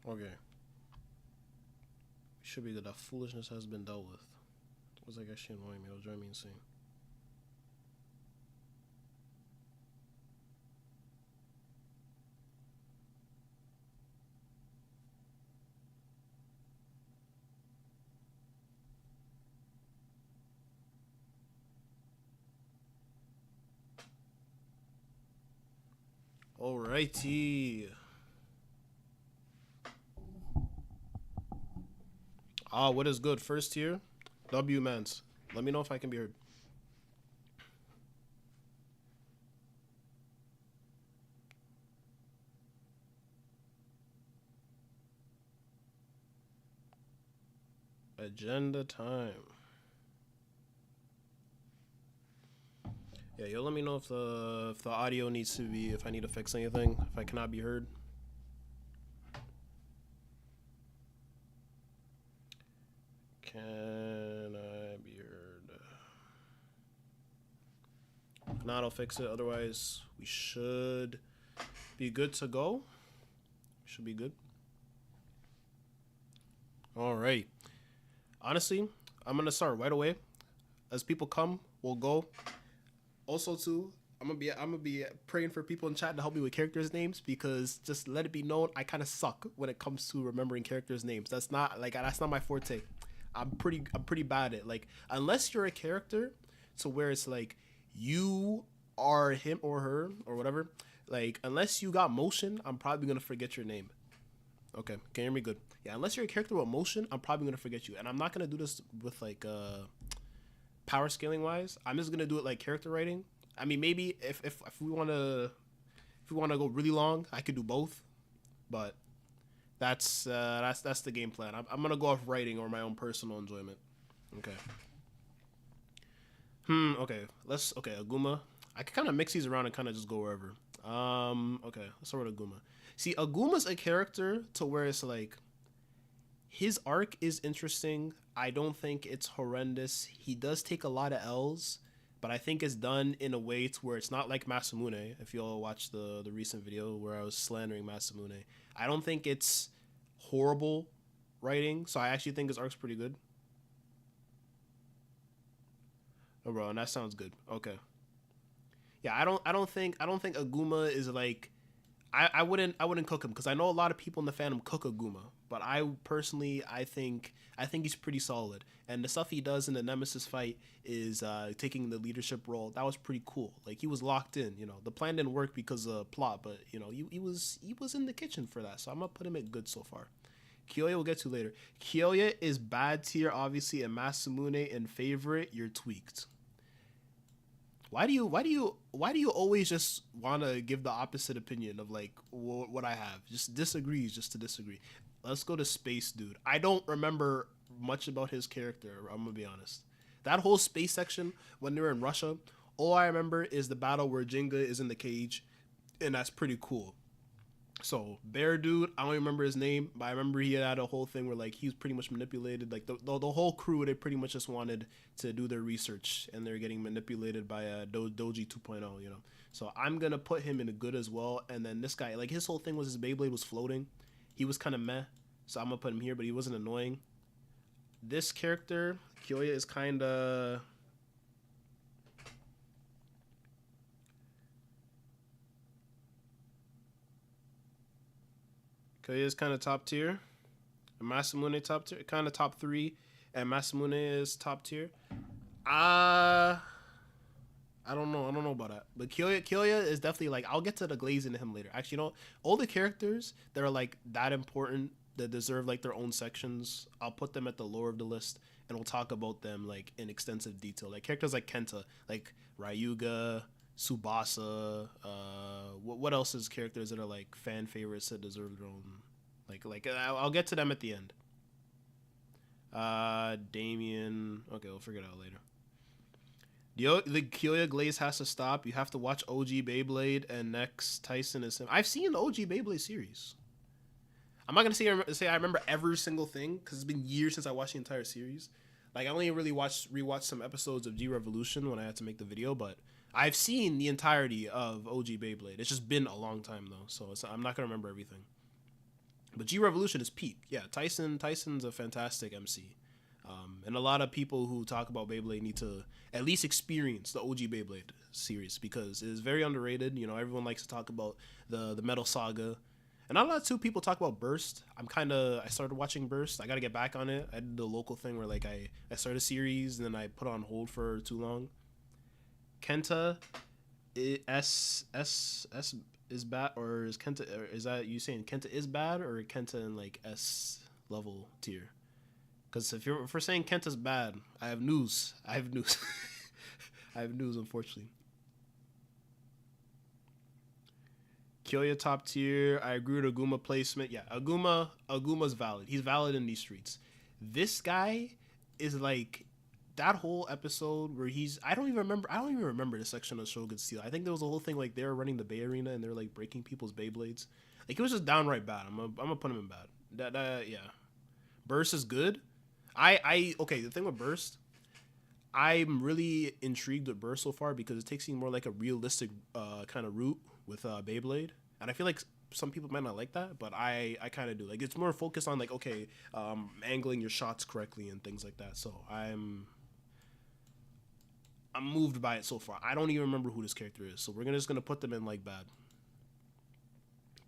Okay. Should be that that foolishness has been dealt with. It was like actually annoying me. It was driving me insane. Alrighty. Ah, what is good? First tier, W Mans. Let me know if I can be heard. Agenda time. Yeah, yo, let me know if the audio needs to be, if I need to fix anything, if I cannot be heard. Can I be heard? If not, I'll fix it. Otherwise, we should be good to go. Should be good. All right. Honestly, I'm gonna start right away. As people come, we'll go. Also, too, I'm gonna be praying for people in chat to help me with characters' names because just let it be known I kind of suck when it comes to remembering characters' names. That's not my forte. I'm pretty bad at it. Like unless you're a character, to where it's like you are him or her or whatever. Like unless you got motion, I'm probably gonna forget your name. Okay, can you hear me good? Yeah, unless you're a character with motion, I'm probably gonna forget you, and I'm not gonna do this with like power scaling wise. I'm just gonna do it like character writing. I mean, maybe if we wanna go really long, I could do both, but that's the game plan. I'm gonna go off writing or my own personal enjoyment. Okay. Okay. Okay. Aguma. I can kind of mix these around and kind of just go wherever. Okay. Let's start with Aguma. See, Aguma's a character to where it's like his arc is interesting. I don't think it's horrendous. He does take a lot of L's, but I think it's done in a way to where it's not like Masamune. If you all watched the recent video where I was slandering Masamune, I don't think it's horrible writing. So I actually think his arc's pretty good. Oh, bro, and that sounds good. Okay. Yeah, I don't think Aguma is like I wouldn't cook him because I know a lot of people in the fandom cook Aguma, but I think he's pretty solid. And the stuff he does in the Nemesis fight is taking the leadership role. That was pretty cool. Like he was locked in. The plan didn't work because of plot, but he was in the kitchen for that. So I'm gonna put him at good so far. Kyoya we'll get to later. Kyoya is bad tier, obviously, and Masamune in favorite. You're tweaked. Why do you always just want to give the opposite opinion of like what I have? Just disagrees just to disagree. Let's go to Space Dude. I don't remember much about his character. I'm gonna be honest. That whole space section when they're in Russia, all I remember is the battle where Jinga is in the cage, and that's pretty cool. So Bear Dude, I don't remember his name, but I remember he had a whole thing where like he was pretty much manipulated. Like the whole crew, they pretty much just wanted to do their research, and they're getting manipulated by Doji 2.0. So I'm gonna put him in a good as well. And then this guy, like his whole thing was his Beyblade was floating. He was kind of meh, so I'm gonna put him here, but he wasn't annoying. This character, Kyoya, is kind of Kyoya is kind of top tier. Masamune top tier, kind of top three, and Masamune is top tier. Uh I don't know. I don't know about that. But Kyoya is definitely like I'll get to the glaze into him later. Actually, all the characters that are like that important that deserve like their own sections, I'll put them at the lower of the list, and we'll talk about them like in extensive detail. Like characters like Kenta, like Ryuga, Subasa. What else is characters that are like fan favorites that deserve their own? Like I'll get to them at the end. Damien. Okay, we'll figure it out later. The Kyoya Glaze has to stop. You have to watch OG Beyblade, and next Tyson is him. I've seen the OG Beyblade series. I'm not gonna say I remember every single thing because it's been years since I watched the entire series. Like I only really rewatched some episodes of G Revolution when I had to make the video, but I've seen the entirety of OG Beyblade. It's just been a long time though, so I'm not gonna remember everything. But G Revolution is peak. Yeah, Tyson's a fantastic MC. And a lot of people who talk about Beyblade need to at least experience the OG Beyblade series because it is very underrated. You know, everyone likes to talk about the Metal Saga. And not a lot of people talk about Burst. I started watching Burst. I got to get back on it. I did the local thing where like I started a series and then I put on hold for too long. Kenta S is bad, or is Kenta, or is that you saying Kenta is bad or Kenta in like S level tier? Because if we're saying Kenta's bad, I have news. I have news, unfortunately. Kyoya top tier. I agree with Aguma placement. Yeah, Aguma's valid. He's valid in these streets. This guy is like that whole episode where I don't even remember the section of Shogun Steel. I think there was a whole thing like they were running the Bay Arena and they're like breaking people's Beyblades. Like it was just downright bad. I'm gonna put him in bad. Yeah. Burst is good. Okay, the thing with Burst, I'm really intrigued with Burst so far because it takes you more like a realistic kind of route with Beyblade, and I feel like some people might not like that, but I kind of do. Like it's more focused on like angling your shots correctly and things like that. So I'm moved by it so far. I don't even remember who this character is, so we're just gonna put them in like bad.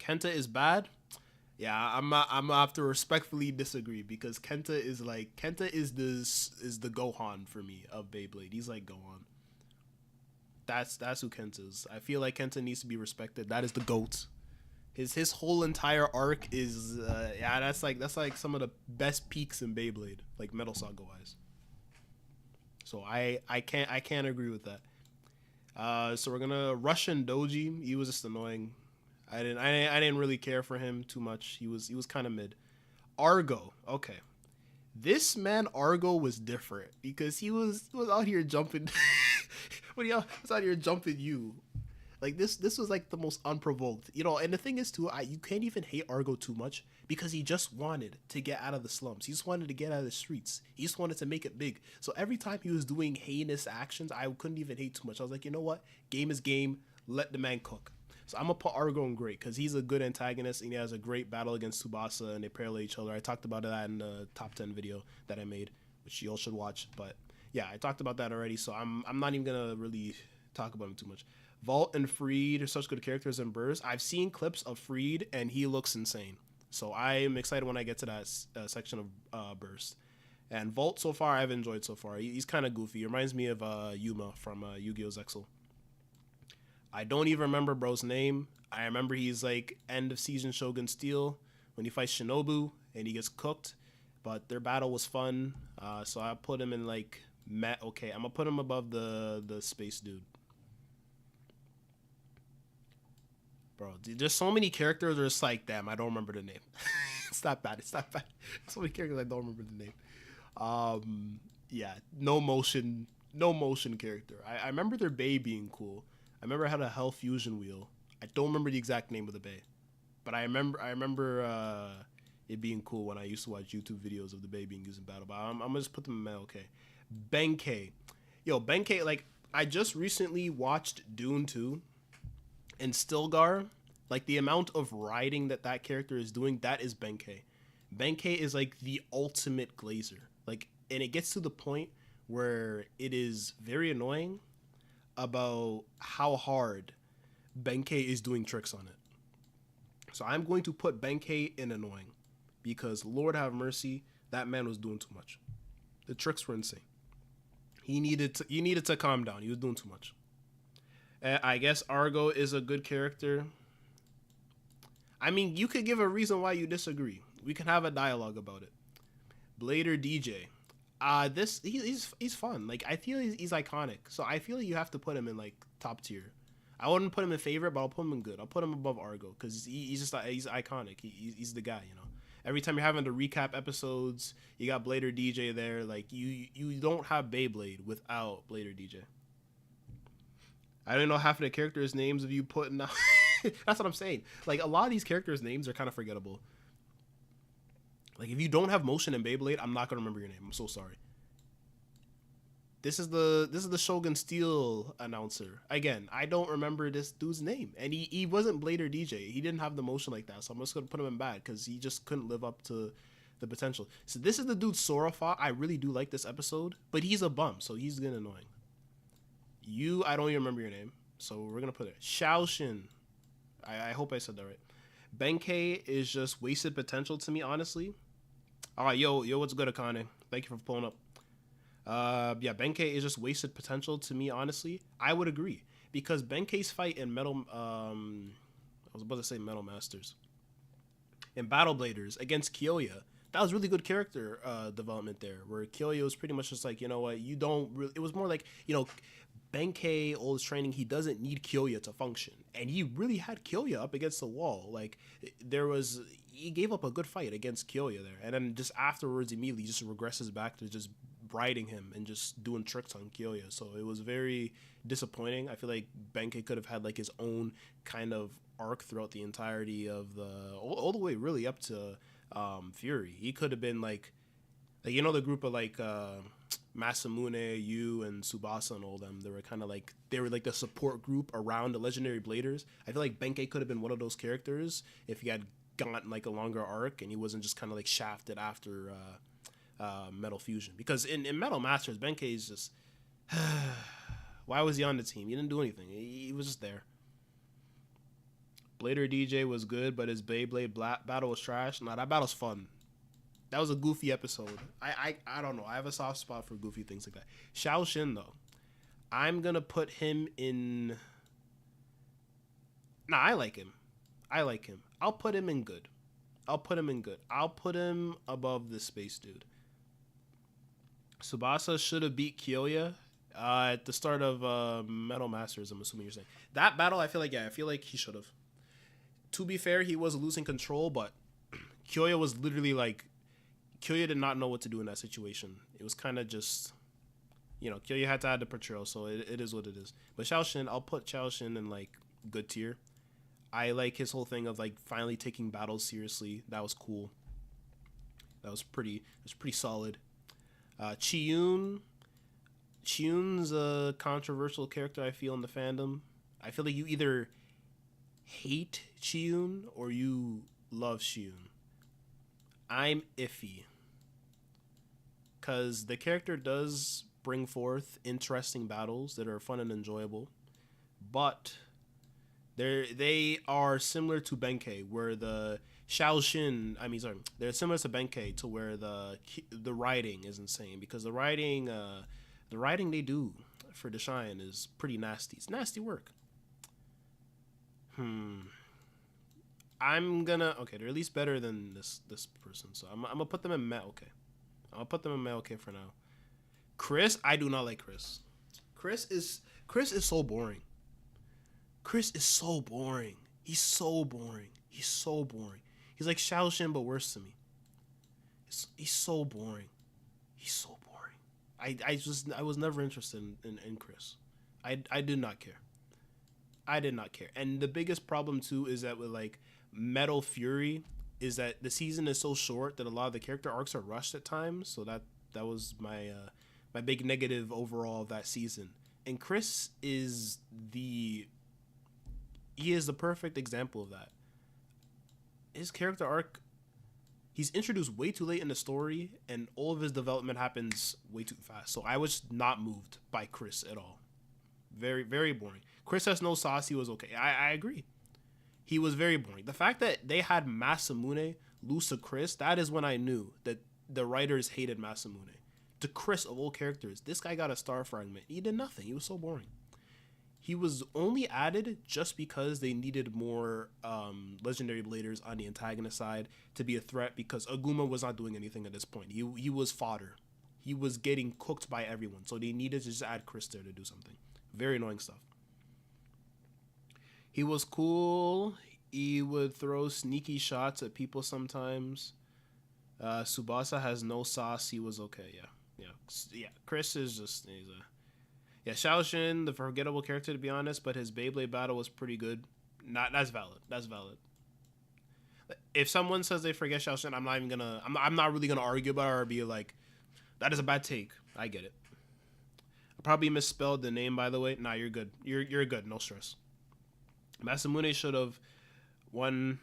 Kenta is bad. Yeah, I'm gonna have to respectfully disagree because Kenta is the Gohan for me of Beyblade. He's like Gohan. That's who Kenta is. I feel like Kenta needs to be respected. That is the GOAT. His whole entire arc is that's like some of the best peaks in Beyblade, like Metal Saga wise. So I can't agree with that. So we're gonna Russian Doji. He was just annoying. I didn't really care for him too much. He was kind of mid. Argo. Okay. This man Argo was different because he was out here jumping when he was out here jumping you. Like this was like the most unprovoked. You know, and the thing is too, you can't even hate Argo too much because he just wanted to get out of the slums. He just wanted to get out of the streets. He just wanted to make it big. So every time he was doing heinous actions, I couldn't even hate too much. I was like, you know what? Game is game. Let the man cook. So I'm going to put Argo in great because he's a good antagonist and he has a great battle against Tsubasa and they parallel each other. I talked about that in the top 10 video that I made, which you all should watch. But yeah, I talked about that already, so I'm not even going to really talk about him too much. Vault and Freed are such good characters in Burst. I've seen clips of Freed and he looks insane. So I am excited when I get to that section of Burst. And Vault so far I've enjoyed so far. He's kind of goofy. He reminds me of Yuma from Yu-Gi-Oh! Zexal. I don't even remember bro's name. I remember he's like end of season Shogun Steel when he fights Shinobu and he gets cooked. But their battle was fun. So I put him in like okay, I'm gonna put him above the space dude. Bro, there's so many characters where it's like, damn, I don't remember the name. It's not bad. So many characters I don't remember the name. Yeah, no motion character. I remember their Bay being cool. I remember I had a Hell Fusion wheel. I don't remember the exact name of the Bay, but I remember it being cool when I used to watch YouTube videos of the Bay being used in battle. But I'm gonna just put them in my okay. Benkei, Benkei. Like I just recently watched Dune 2, and Stilgar. Like the amount of riding that character is doing, that is Benkei. Benkei is like the ultimate glazer. Like, and it gets to the point where it is very annoying about how hard Benkei is doing tricks on it. So I'm going to put Benkei in annoying because Lord have mercy, that man was doing too much. The tricks were insane. He needed to calm down. He was doing too much. I guess Argo is a good character. I mean, you could give a reason why you disagree. We can have a dialogue about it. Blader DJ. He's fun. Like I feel he's iconic. So I feel like you have to put him in like top tier. I wouldn't put him in favorite, but I'll put him in good. I'll put him above Argo because he's iconic. He's the guy, you know. Every time you're having to recap episodes, you got Blader DJ there. Like you don't have Beyblade without Blader DJ. I don't know half of the characters' names of you putting out. That's what I'm saying. Like a lot of these characters' names are kind of forgettable. Like if you don't have motion in Beyblade, I'm not gonna remember your name. I'm so sorry. This is the Shogun Steel announcer. Again, I don't remember this dude's name, and he wasn't Blade or DJ. He didn't have the motion like that, so I'm just gonna put him in bad because he just couldn't live up to the potential. So this is the dude Sora fought. I really do like this episode, but he's a bum, so he's getting annoying. I don't even remember your name, so we're gonna put it Shaoshin. I hope I said that right. Benkei is just wasted potential to me, honestly. All right, yo, what's good, Akane? Thank you for pulling up. Yeah, Benkei is just wasted potential to me, honestly. I would agree because Benkei's fight in I was about to say Metal Masters, in Battle Bladers against Kyoya, that was really good character development there. Where Kyoya was pretty much just like, you know what, you don't really. It was more like, Benkei, all his training, he doesn't need Kyoya to function, and he really had Kyoya up against the wall. Like he gave up a good fight against Kyoya there, and then just afterwards, immediately just regresses back to just riding him and just doing tricks on Kyoya. So it was very disappointing. I feel like Benkei could have had like his own kind of arc throughout the entirety of all the way really up to Fury. He could have been like the group of like Masamune, Yu, and Tsubasa and all them. They were like the support group around the legendary Bladers. I feel like Benkei could have been one of those characters if he had gotten like a longer arc and he wasn't just kind of like shafted after Metal Fusion. Because in Metal Masters, Benkei is just why was he on the team? He didn't do anything. He was just there. Blader DJ was good, but his Beyblade battle was trash. Nah, that battle's fun. That was a goofy episode. I don't know. I have a soft spot for goofy things like that. Shaoshin, though, I'm gonna put him in. Nah, I like him. I'll put him in good. I'll put him above the space dude. Tsubasa should have beat Kyoya at the start of Metal Masters. I'm assuming you're saying that battle. I feel like he should have. To be fair, he was losing control, but Kyoya was literally like. Kyoya did not know what to do in that situation. It was kind of just, Kyoya had to add the portrayal, so it is what it is. But Shaoshin, I'll put Shaoshin in like good tier. I like his whole thing of like finally taking battles seriously. That was cool. That was pretty solid. Chiyun's a controversial character, I feel, in the fandom. I feel like you either hate Chiyun or you love Chiyun. I'm iffy because the character does bring forth interesting battles that are fun and enjoyable, but they are similar to Benkei, where the they're similar to Benkei to where the writing is insane, because the writing they do for the Shine is pretty nasty. It's nasty work. They're at least better than this person, so I'm gonna put them in Met okay. For now. Chris, I do not like Chris. Chris is so boring. He's so boring. He's like Shaoshin, but worse to me. He's so boring. I was never interested in Chris. I did not care. And the biggest problem too is that with like Metal Fury is that the season is so short that a lot of the character arcs are rushed at times. So that was my big negative overall of that season. And Chris is the perfect example of that. His character arc, he's introduced way too late in the story, and all of his development happens way too fast. So I was not moved by Chris at all. Very, very boring. Chris has no sauce. He was okay. I agree. He was very boring. The fact that they had Masamune lose to Chris, that is when I knew that the writers hated Masamune. To Chris, of all characters, this guy got a star fragment. He did nothing. He was so boring. He was only added just because they needed more legendary bladers on the antagonist side to be a threat, because Aguma was not doing anything at this point. He was fodder. He was getting cooked by everyone. So they needed to just add Chris there to do something. Very annoying stuff. He was cool. He would throw sneaky shots at people sometimes. Tsubasa has no sauce. He was okay. Yeah. Chris is just Shaoshin, the forgettable character to be honest, but his Beyblade battle was pretty good. That's valid. If someone says they forget Shaoshin, I'm not really gonna argue about it or be like, that is a bad take. I get it. probably misspelled the name, by the way. Nah, you're good. You're good. No stress. Masamune should have won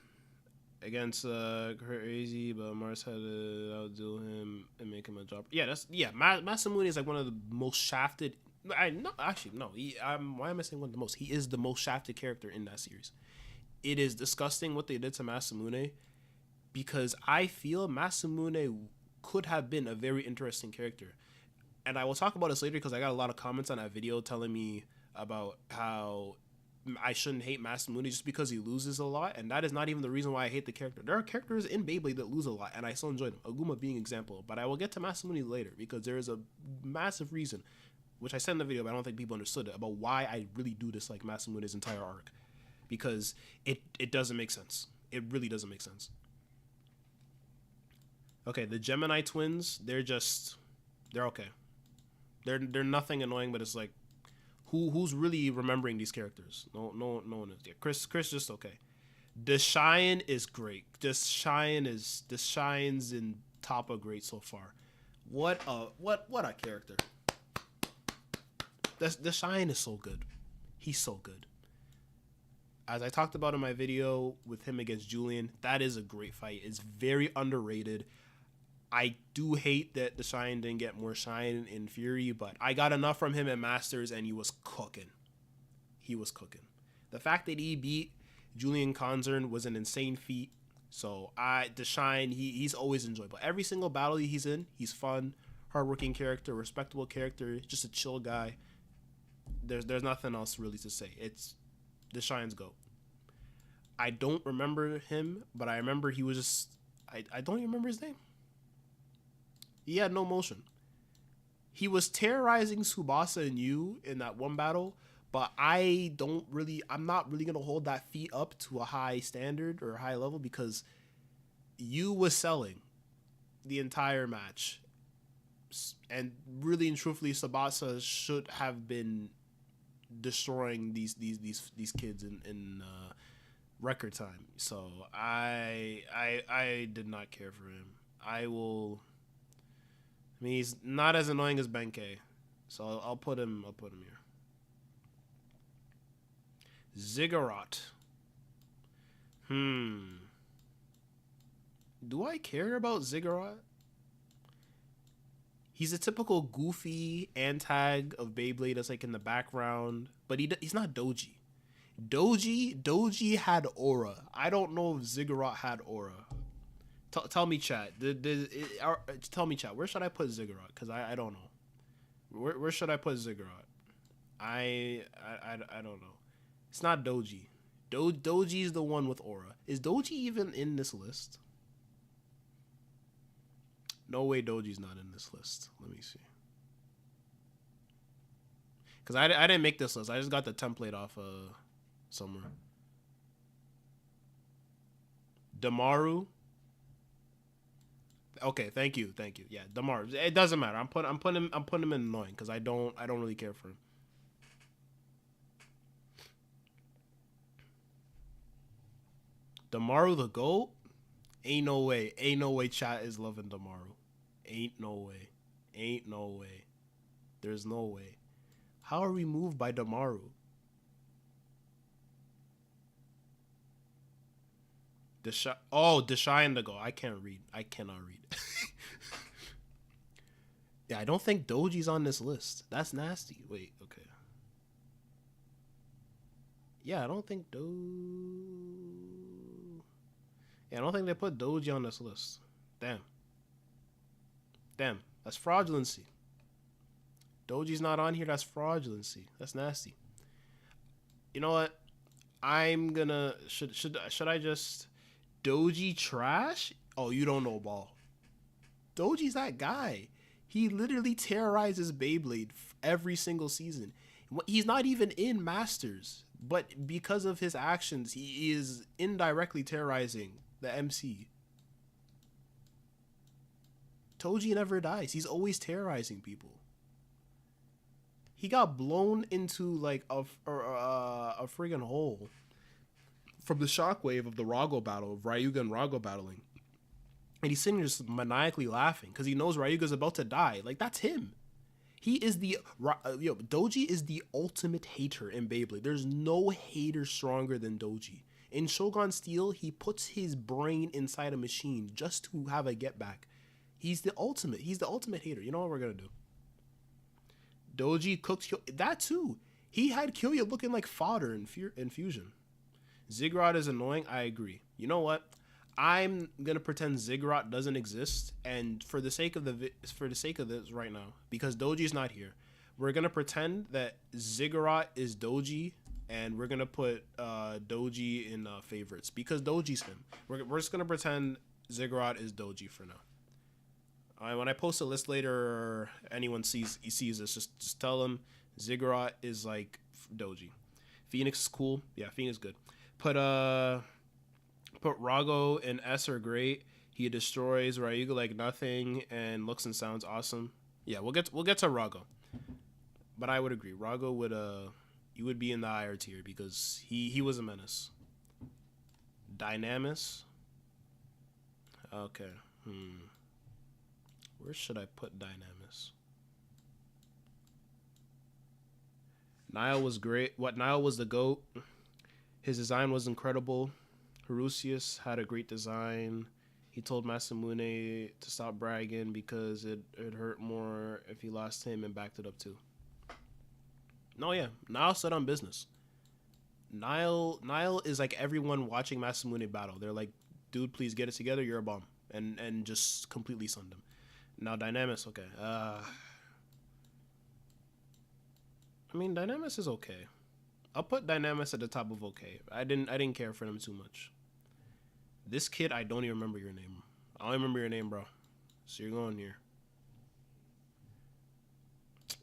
against Crazy, but Mars had to outdo him and make him a drop. Yeah, Masamune is like one of the most shafted. Why am I saying one of the most? He is the most shafted character in that series. It is disgusting what they did to Masamune, because I feel Masamune could have been a very interesting character. And I will talk about this later because I got a lot of comments on that video telling me about how I shouldn't hate Masamune just because he loses a lot. And that is not even the reason why I hate the character. There are characters in Beyblade that lose a lot, and I still enjoy them. Aguma being an example. But I will get to Masamune later because there is a massive reason, which I said in the video, but I don't think people understood it, about why I really do dislike Masamune's entire arc. Because it doesn't make sense. It really doesn't make sense. Okay, the Gemini twins, they're okay. They're nothing annoying, but it's like, who's really remembering these characters? No one is. Yeah, Chris just okay. Deshayan is great. Deshayan's in top of great so far. What a character. Deshayan is so good. He's so good. As I talked about in my video with him against Julian, that is a great fight. It's very underrated. I do hate that the Shine didn't get more shine in Fury, but I got enough from him at Masters, and he was cooking. He was cooking. The fact that he beat Julian Konzern was an insane feat. So the Shine, he's always enjoyable. Every single battle he's in, he's fun, hardworking character, respectable character, just a chill guy. There's nothing else really to say. It's the Shine's GOAT. I don't remember him, but I remember he was just I don't even remember his name. He had no motion. He was terrorizing Tsubasa and Yu in that one battle, but I'm not really going to hold that feat up to a high standard or a high level because Yu was selling the entire match. And really and truthfully, Tsubasa should have been destroying these kids in record time. So I did not care for him. He's not as annoying as Benkei, so I'll put him here. Ziggurat. Do I care about Ziggurat? He's a typical goofy antag of Beyblade that's like in the background, but he's not Doji. Doji had aura. I don't know if Ziggurat had aura. Tell me, chat. Tell me, chat. Where should I put Ziggurat? Because I don't know. Where should I put Ziggurat? I don't know. It's not Doji. Doji's the one with aura. Is Doji even in this list? No way Doji's not in this list. Let me see. Because I didn't make this list. I just got the template off somewhere. Damaru. Okay, thank you. Yeah, Damaru. It doesn't matter. I'm putting him in annoying because I don't really care for him. Damaru the GOAT? Ain't no way chat is loving Damaru. Ain't no way. There's no way. How are we moved by Damaru? Deshayan and the GOAT. I cannot read. Yeah, I don't think Doji's on this list. That's nasty. Wait, okay. Yeah, I don't think I don't think they put Doji on this list. Damn, that's fraudulency. Doji's not on here. That's fraudulency. That's nasty. You know what? I'm gonna should I just Doji trash? Oh, you don't know ball. Doji's that guy. He literally terrorizes Beyblade every single season. He's not even in Masters, but because of his actions, he is indirectly terrorizing the MC. Toji never dies. He's always terrorizing people. He got blown into like a friggin' hole from the shockwave of the Rago battle, of Ryuga and Rago battling. And he's sitting there just maniacally laughing because he knows Ryuga's about to die. Like, that's him. He is Doji is the ultimate hater in Beyblade. There's no hater stronger than Doji. In Shogun Steel, he puts his brain inside a machine just to have a get back. He's the ultimate. He's the ultimate hater. You know what we're gonna do? Doji cooked that too. He had Kyoya looking like fodder in Fusion. Ziggurat is annoying. I agree. You know what? I'm gonna pretend Ziggurat doesn't exist, and for the sake of this right now, because Doji's not here, we're gonna pretend that Ziggurat is Doji, and we're gonna put Doji in favorites because Doji's him. We're just gonna pretend Ziggurat is Doji for now. When I post a list later, or anyone sees this, just tell them Ziggurat is like Doji. Phoenix is cool. Yeah, Phoenix is good. Put Rago and S are great. He destroys Ryuga like nothing and looks and sounds awesome. Yeah, we'll get to Rago. But I would agree. Rago would be in the higher tier because he was a menace. Dynamis. Okay. Where should I put Dynamis? Nile was great. Nile was the GOAT. His design was incredible. Harusius had a great design. He told Masamune to stop bragging because it hurt more if he lost him and backed it up too. No, yeah. Nile stood on business. Nile is like everyone watching Masamune battle. They're like, dude, please get it together. You're a bomb. And just completely sunned him. Now Dynamis, okay. I mean, Dynamis is okay. I'll put Dynamis at the top of okay. I didn't care for them too much. This kid, I don't even remember your name. I don't remember your name, bro. So you're going here.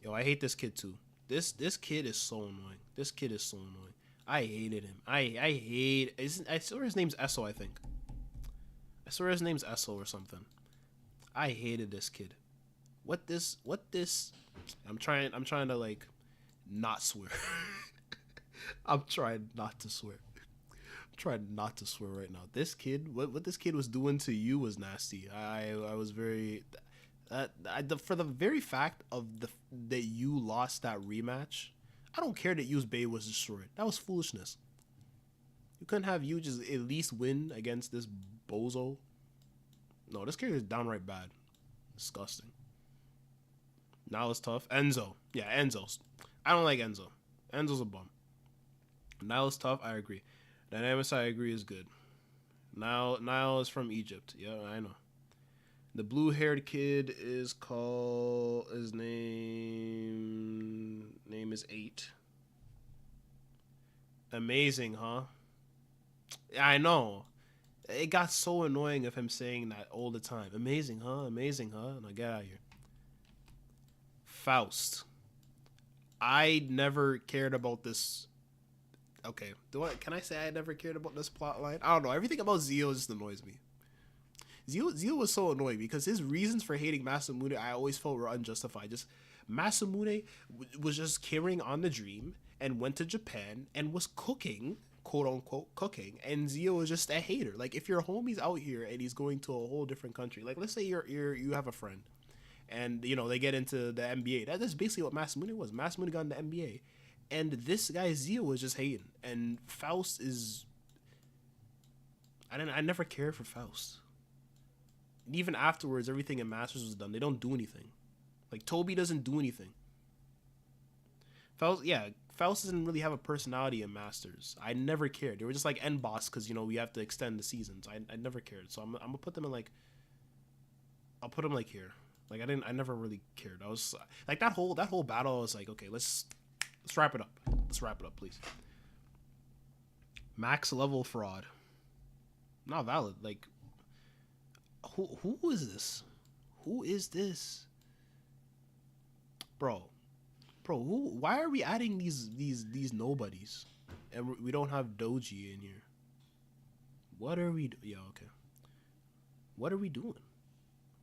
Yo, I hate this kid too. This kid is so annoying. This kid is so annoying. I hated him. I swear his name's Esso, I think. I swear his name's Esso or something. I hated this kid. What this I'm trying to like not swear. I'm trying not to swear. I'm trying not to swear right now. This kid, what this kid was doing to you was nasty. I was very for the very fact of that you lost that rematch. I don't care that Yu's Bay was destroyed. That was foolishness. You couldn't have you just at least win against this bozo. No, this character is downright bad. Disgusting. Now it's tough. Enzo. Yeah, Enzo's. I don't like Enzo. Enzo's a bum. Now it's tough. I agree. Dynamis, I agree, is good. Nile is from Egypt. Yeah, I know. The blue-haired kid is called... His name is 8. Amazing, huh? I know. It got so annoying of him saying that all the time. Amazing, huh? Amazing, huh? Now get out of here. Faust. I never cared about this. Okay, can I say I never cared about this plot line? I don't know. Everything about Zio just annoys me. Zio was so annoying because his reasons for hating Masamune I always felt were unjustified. Just Masamune was just carrying on the dream and went to Japan and was cooking, quote unquote cooking, and Zio was just a hater. Like if your homie's out here and he's going to a whole different country, like let's say you have a friend and you know they get into the NBA. That's basically what Masamune was. Masamune got in the NBA. And this guy Zio was just hating. And Faust is I never cared for Faust. And even afterwards, everything in Masters was done. They don't do anything. Like Toby doesn't do anything. Faust doesn't really have a personality in Masters. I never cared. They were just like end boss because you know we have to extend the seasons. I never cared. So I'm gonna put them in like. I'll put them like here. Like I never really cared. I was like that whole battle. I was like, okay, let's wrap it up. Let's wrap it up, please. Max level fraud. Not valid. Like, who is this? Who is this? Bro, who? Why are we adding these nobodies? And we don't have Doji in here. What are we? Yeah, okay. What are we doing?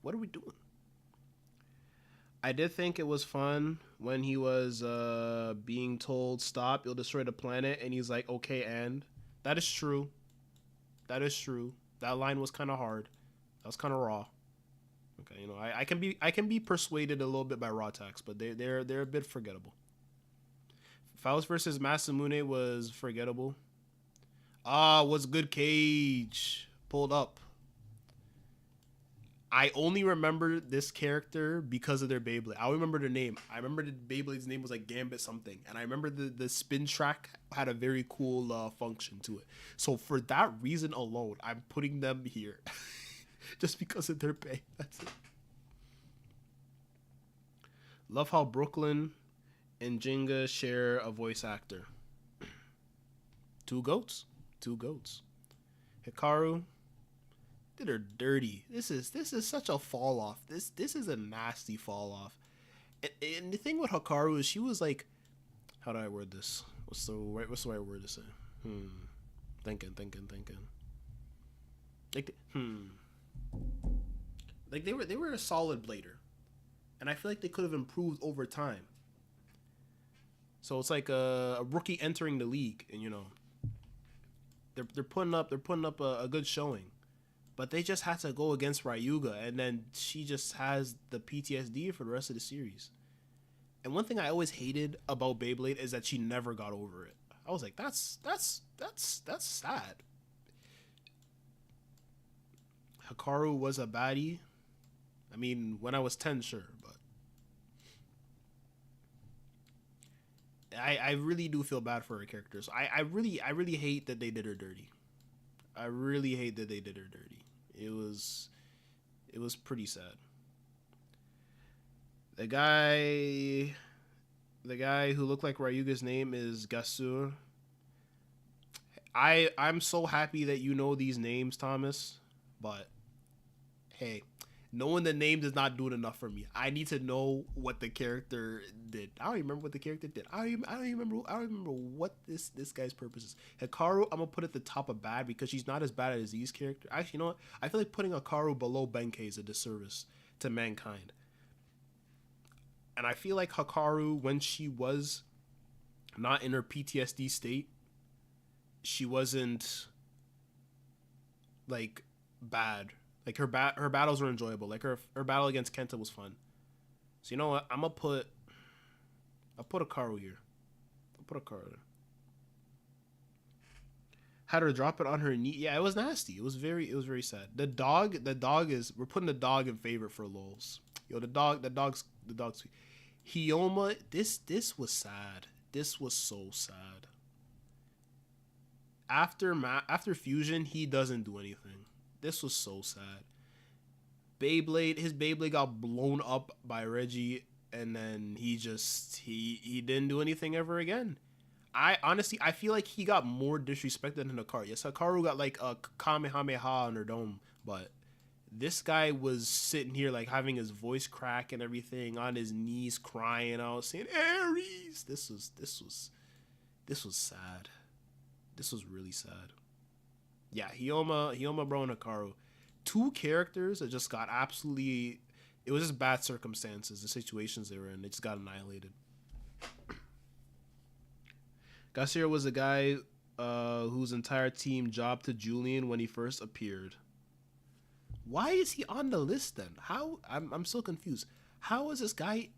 What are we doing? I did think it was fun when he was being told, stop, you'll destroy the planet. And he's like, okay, and that is true. That is true. That line was kind of hard. That was kind of raw. Okay, you know, I can be persuaded a little bit by raw tax, but they're a bit forgettable. Faust versus Masamune was forgettable. Ah, what's good, Cage? Pulled up. I only remember this character because of their Beyblade. I remember their name. I remember the Beyblade's name was like Gambit something, and I remember the spin track had a very cool function to it. So for that reason alone, I'm putting them here, just because of their pay. That's it. Love how Brooklyn and Jenga share a voice actor. Two goats. Two goats. Hikaru did her dirty. This is such a fall off. This is a nasty fall off. And the thing with Hikaru is she was like, how do I word this? What's the right word to say? Thinking. Like they were a solid blader, and I feel like they could have improved over time. So it's like a rookie entering the league, and you know, they're putting up a good showing. But they just had to go against Ryuga, and then she just has the PTSD for the rest of the series. And one thing I always hated about Beyblade is that she never got over it. I was like, that's sad. Hikaru was a baddie. I mean, when I was 10, sure, but I really do feel bad for her characters. I really hate that they did her dirty. I really hate that they did her dirty. It was pretty sad. The guy who looked like Ryuga's name is Gasur. I'm so happy that you know these names, Thomas, but hey, knowing the name does not do it enough for me. I need to know what the character did. I don't even remember what the character did. I don't even remember what this guy's purpose is. Hikaru, I'm gonna put at the top of bad because she's not as bad as these characters. Actually, you know what? I feel like putting Hikaru below Benkei is a disservice to mankind. And I feel like Hikaru, when she was not in her PTSD state, she wasn't like bad. Like her battles were enjoyable. Like her battle against Kenta was fun. So you know what? I'll put Hikaru here. I'll put Hikaru there. Had her drop it on her knee. Yeah, it was nasty. It was very sad. The dog is, we're putting the dog in favor for lols. Yo, the dog's sweet. Hiyoma, this was sad. This was so sad. After Fusion, he doesn't do anything. This was so sad. His Beyblade got blown up by Reggie, and then he didn't do anything ever again. I feel like he got more disrespected than Hikaru. Yes, Hikaru got like a Kamehameha on her dome, but this guy was sitting here like having his voice crack and everything, on his knees crying out, saying Aries. This was sad. This was really sad. Yeah, Hiyoma, bro, and Hikaru. Two characters that just got absolutely... It was just bad circumstances, the situations they were in. They just got annihilated. Gassier was a guy whose entire team jobbed to Julian when he first appeared. Why is he on the list then? How? I'm so confused. How is this guy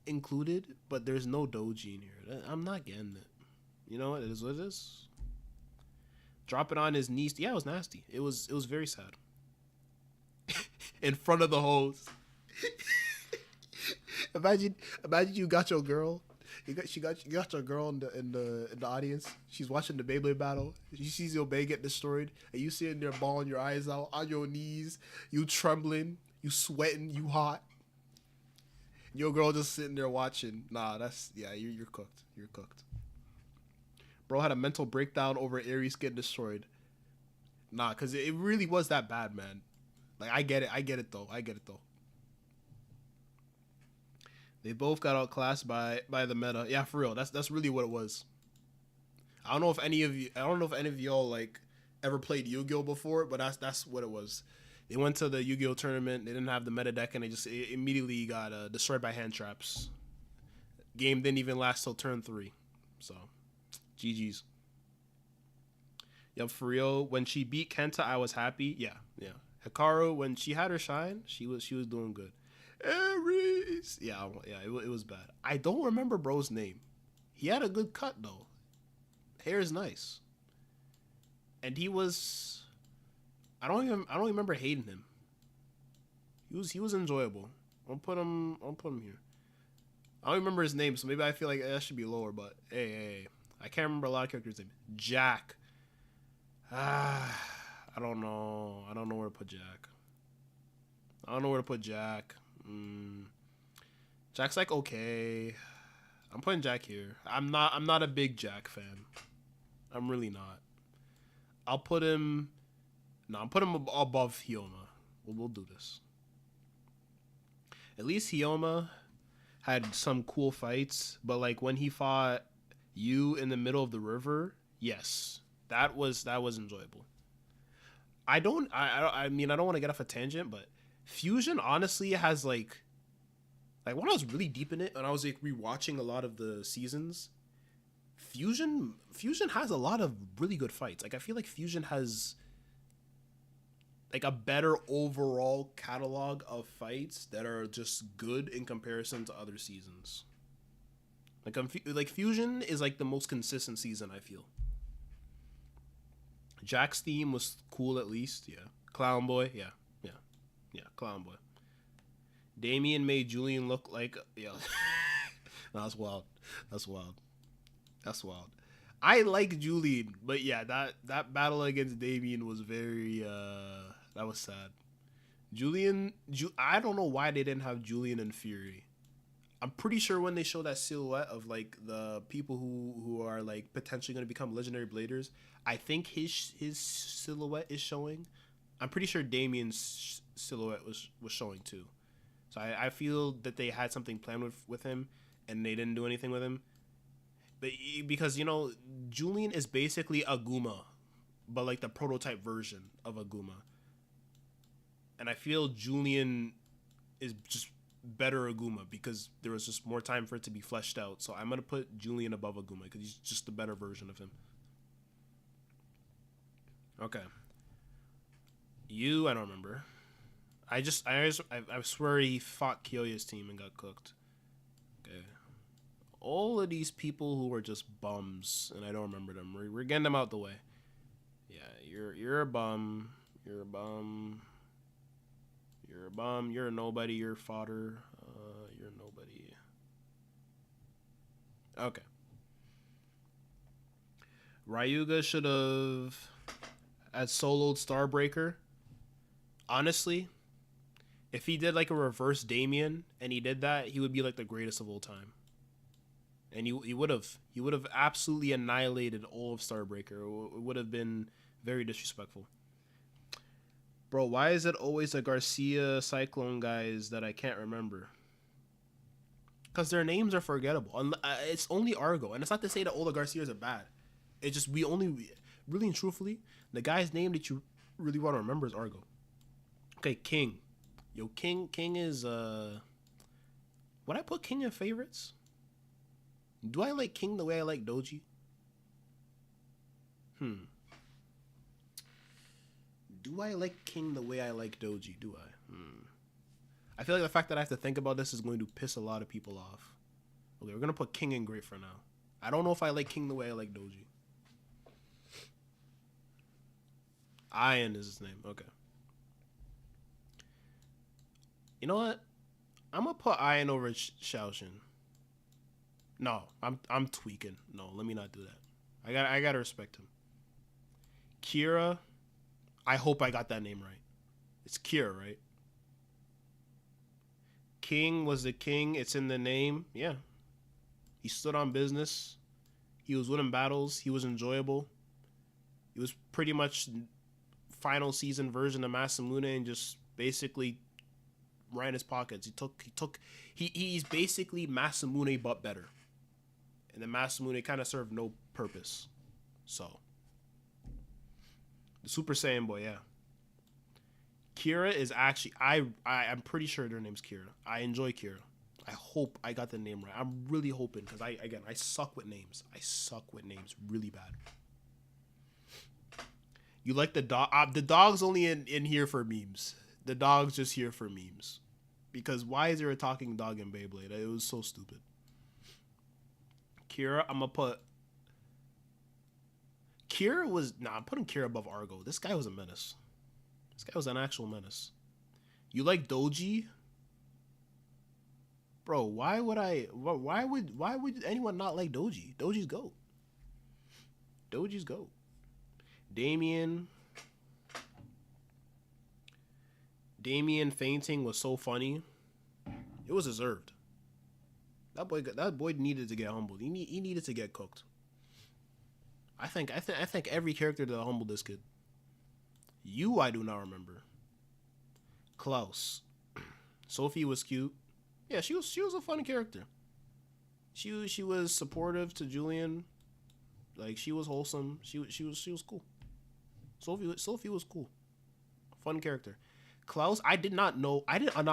included, but there's no Doji in here? I'm not getting it. You know what? It is what it is. Drop it on his knees. Yeah, it was nasty. It was very sad. In front of the host. imagine you got your girl. You got your girl in the audience. She's watching the Beyblade battle. She sees your Bey get destroyed, and you sitting there bawling your eyes out on your knees. You trembling, you sweating, you hot. Your girl just sitting there watching. Nah, you're cooked. You're cooked. Bro had a mental breakdown over Aries getting destroyed. Nah, because it really was that bad, man. Like, I get it though. They both got outclassed by the meta. Yeah, for real. That's really what it was. I don't know if any of y'all like ever played Yu-Gi-Oh before, but that's what it was. They went to the Yu-Gi-Oh tournament. They didn't have the meta deck, and they just immediately got destroyed by hand traps. Game didn't even last till turn 3. So, GG's. Yep, for real. When she beat Kenta, I was happy. Yeah. Hikaru, when she had her shine, she was doing good. Aries. Yeah, it was bad. I don't remember bro's name. He had a good cut though. Hair is nice. And he was I don't remember hating him. He was enjoyable. I'll put him here. I don't remember his name, so maybe I feel like that should be lower, but hey. I can't remember a lot of characters' names. Jack. I don't know. I don't know where to put Jack. Jack's like okay. I'm putting Jack here. I'm not a big Jack fan. I'm really not. I'll put him. No, I'm putting him above Hyoma. We'll do this. At least Hyoma had some cool fights, but like when he fought you in the middle of the river, yes, that was enjoyable. I mean I don't want to get off a tangent, but Fusion honestly has like when I was really deep in it and I was like rewatching a lot of the seasons, Fusion has a lot of really good fights. Like I feel like Fusion has like a better overall catalog of fights that are just good in comparison to other seasons. Like Fusion is like the most consistent season I feel. Jack's theme was cool at least, yeah. Clown Boy, yeah, Clown Boy. Damien made Julian look like yeah. No, that's wild. I like Julian, but yeah, that battle against Damien was very that was sad. I don't know why they didn't have Julian and Fury. I'm pretty sure when they show that silhouette of like the people who are like potentially going to become legendary bladers, I think his silhouette is showing. I'm pretty sure Damien's silhouette was showing too. So I feel that they had something planned with him and they didn't do anything with him. But because Julian is basically Aguma, but like the prototype version of Aguma. And I feel Julian is just better Aguma because there was just more time for it to be fleshed out. So I'm going to put Julian above Aguma because he's just the better version of him. Okay. I don't remember. I swear he fought Kyoya's team and got cooked. Okay. All of these people who were just bums and I don't remember them. We're getting them out the way. Yeah, you're a bum. You're a bum. You're a nobody. You're fodder. You're a nobody. Okay. Ryuga should have had soloed Starbreaker. Honestly, if he did like a reverse Damien and he did that, he would be like the greatest of all time. And he would have absolutely annihilated all of Starbreaker. It would have been very disrespectful. Bro, why is it always the Garcia Cyclone guys that I can't remember? Because their names are forgettable. It's only Argo. And it's not to say that all the Garcias are bad. It's just really and truthfully, the guy's name that you really want to remember is Argo. Okay, King. Yo, King is, would I put King in favorites? Do I like King the way I like Doji? Do I like King the way I like Doji? Do I? I feel like the fact that I have to think about this is going to piss a lot of people off. Okay, we're going to put King in great for now. I don't know if I like King the way I like Doji. Ian is his name. Okay. You know what? I'm going to put Ian over Xiaoxin. No, I'm tweaking. No, let me not do that. I got to respect him. Kira, I hope I got that name right. It's Kira, right? King was the king. It's in the name. Yeah. He stood on business. He was winning battles. He was enjoyable. He was pretty much final season version of Masamune and just basically ran his pockets. He's basically Masamune but better. And then Masamune kind of served no purpose. So the Super Saiyan boy, yeah. Kira is actually I'm pretty sure their name's Kira. I enjoy Kira. I hope I got the name right. I'm really hoping because I suck with names. I suck with names really bad. You like the dog? The dog's only in here for memes. The dog's just here for memes. Because why is there a talking dog in Beyblade? It was so stupid. Kira, I'm gonna put. Kira was I'm putting Kira above Argo. This guy was a menace. This guy was an actual menace. You like Doji? Bro, why would anyone not like Doji? Doji's GOAT. Doji's GOAT. Damien fainting was so funny. It was deserved. That boy needed to get humbled. He needed to get cooked. I think every character that humbled this kid. I do not remember. Klaus. Sophie was cute. Yeah, she was a fun character. She was supportive to Julian. Like, she was wholesome. She was cool. Sophie was cool. Fun character. Klaus, I did not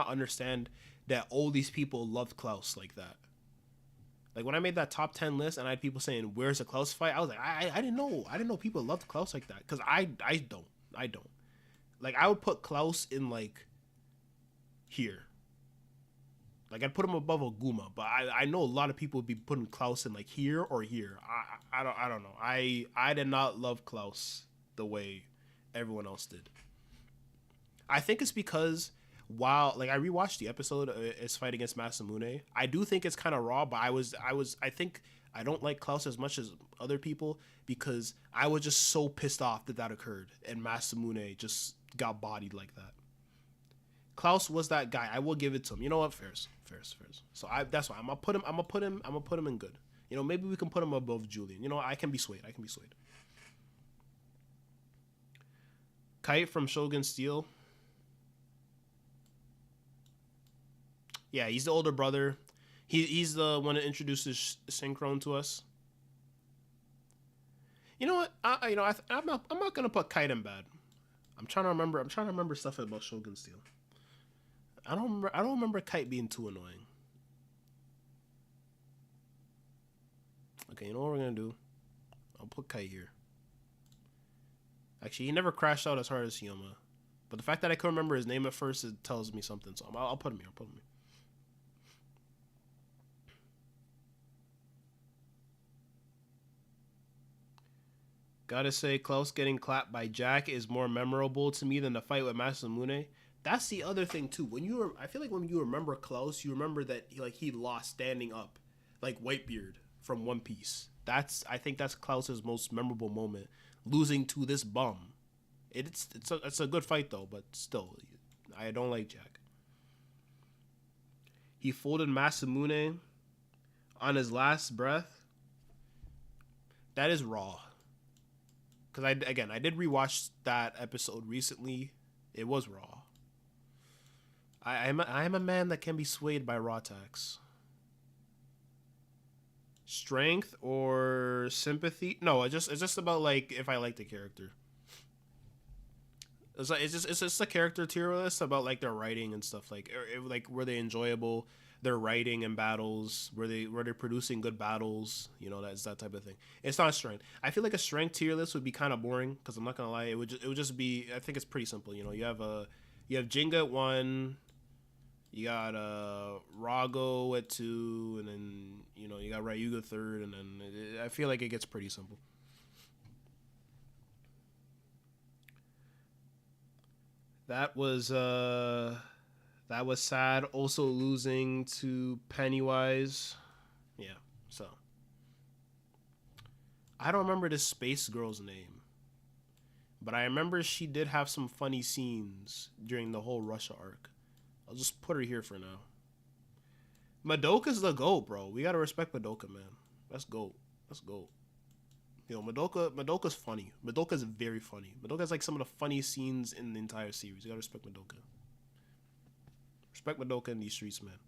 understand that all these people loved Klaus like that. Like, when I made that top 10 list and I had people saying, "Where's the Klaus fight?" I was like, I didn't know people loved Klaus like that. Because I don't. Like, I would put Klaus in, like, here. Like, I'd put him above Oguma, but I know a lot of people would be putting Klaus in, like, here or here. I don't know. I did not love Klaus the way everyone else did. I think it's because while, like, I rewatched the episode, his fight against Masamune. I do think it's kind of raw, but I think I don't like Klaus as much as other people because I was just so pissed off that occurred and Masamune just got bodied like that. Klaus was that guy. I will give it to him. You know what? Fairs. So that's why I'm gonna put him in good. You know, maybe we can put him above Julian. You know, I can be swayed. Kite from Shogun Steel. Yeah, he's the older brother. He's the one that introduces Synchron to us. You know what? I'm not gonna put Kite in bad. I'm trying to remember stuff about Shogun Steel. I don't remember Kite being too annoying. Okay, you know what we're gonna do? I'll put Kite here. Actually, he never crashed out as hard as Hyoma. But the fact that I couldn't remember his name at first, it tells me something. So I'll put him here. Gotta say, Klaus getting clapped by Jack is more memorable to me than the fight with Masamune. That's the other thing too. I feel like when you remember Klaus, you remember that he lost standing up, like Whitebeard from One Piece. I think that's Klaus's most memorable moment, losing to this bum. It's a good fight though, but still, I don't like Jack. He folded Masamune on his last breath. That is raw. Because I did rewatch that episode recently. It was raw. I am a man that can be swayed by raw attacks. Strength or sympathy? No, it's just about, like, if I like the character. It's just a character tier list about, like, their writing and stuff. Like were they enjoyable? Their writing and battles, were they producing good battles? You know, that's that type of thing. It's not strength. I feel like a strength tier list would be kind of boring because I'm not gonna lie. It would just be. I think it's pretty simple. You know, you have Jinga at 1, you got Rago at 2, and then you got Ryuga 3rd, and then I feel like it gets pretty simple. That was sad. Also losing to Pennywise. Yeah, so. I don't remember this space girl's name. But I remember she did have some funny scenes during the whole Russia arc. I'll just put her here for now. Madoka's the GOAT, bro. We gotta respect Madoka, man. That's GOAT. Madoka's funny. Madoka's very funny. Madoka's like some of the funniest scenes in the entire series. You gotta respect Madoka. Respect Madoka in these streets, man.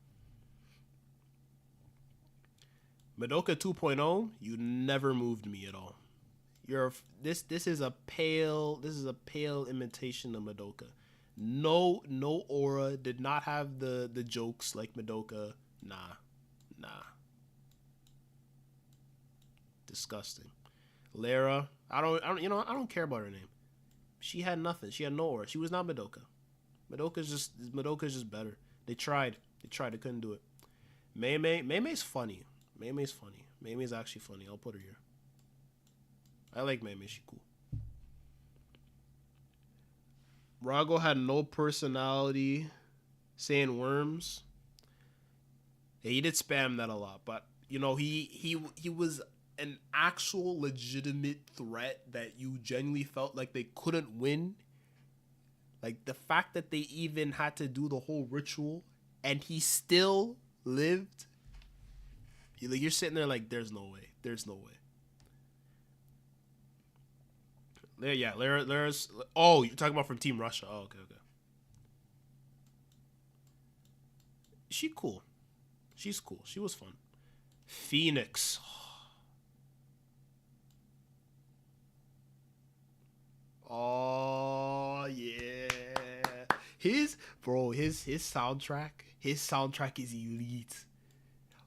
Madoka 2.0, you never moved me at all. This is a pale imitation of Madoka. No aura, did not have the jokes like Madoka. Nah. Disgusting. Lara, I don't care about her name. She had nothing. She had no aura. She was not Madoka. Madoka's just better. They tried. They tried. They couldn't do it. Mei's funny. Mei's funny. Mei's actually funny. I'll put her here. I like Mei. She cool. Rago had no personality, saying worms. Yeah, he did spam that a lot, but you know he was an actual legitimate threat that you genuinely felt like they couldn't win. Like the fact that they even had to do the whole ritual and he still lived. You're sitting there like, there's no way. There's no way. Yeah, Lara's. Oh, you're talking about from Team Russia. Oh, okay. She cool. She's cool. She was fun. Phoenix. Oh yeah. His soundtrack is elite.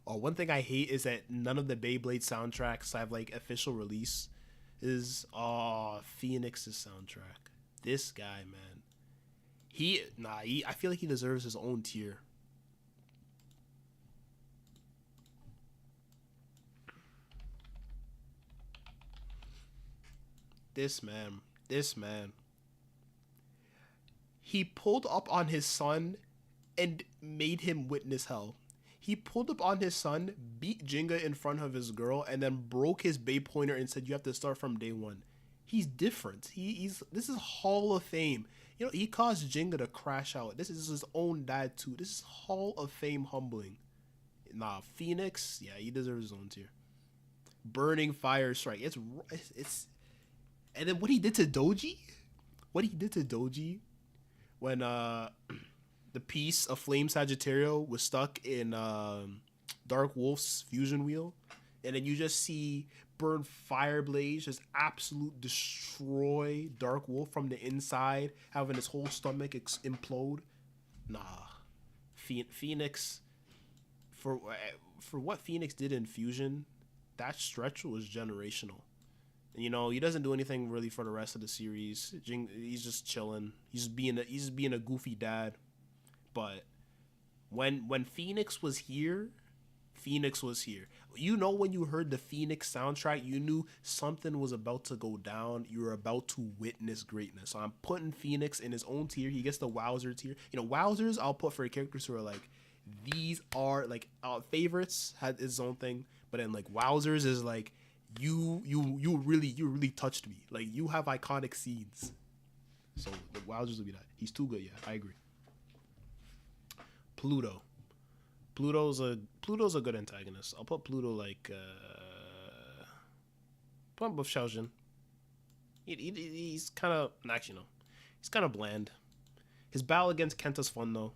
Oh, one thing I hate is that none of the Beyblade soundtracks have like official release. Phoenix's soundtrack. This guy, man. I feel like he deserves his own tier. This man. He pulled up on his son and made him witness hell. He pulled up on his son, beat Jenga in front of his girl, and then broke his Bay pointer and said, "You have to start from day one." He's different. This is Hall of Fame. You know, he caused Jenga to crash out. This is his own dad too. This is Hall of Fame humbling. Nah, Phoenix, yeah, he deserves his own tier. Burning Fire Strike. It's and then what he did to Doji? When the piece of Flame Sagittario was stuck in Dark Wolf's fusion wheel, and then you just see Burn Fireblaze just absolute destroy Dark Wolf from the inside, having his whole stomach implode. Nah, Phoenix for what Phoenix did in Fusion, that stretch was generational. You know, he doesn't do anything really for the rest of the series. He's just chilling. He's just being a goofy dad. But when Phoenix was here, You know, when you heard the Phoenix soundtrack, you knew something was about to go down. You were about to witness greatness. So I'm putting Phoenix in his own tier. He gets the Wowzer tier. You know, Wowzers I'll put for characters who are like, these are like favorites, had his own thing. But then like Wowzers is like, you really touched me. Like, you have iconic scenes. So the Wowzers will be that. He's too good. Yeah, I agree. Pluto's a good antagonist. I'll put Pluto like put him above Xiaojin. He's kind of actually no, he's kind of bland. His battle against Kenta's fun though.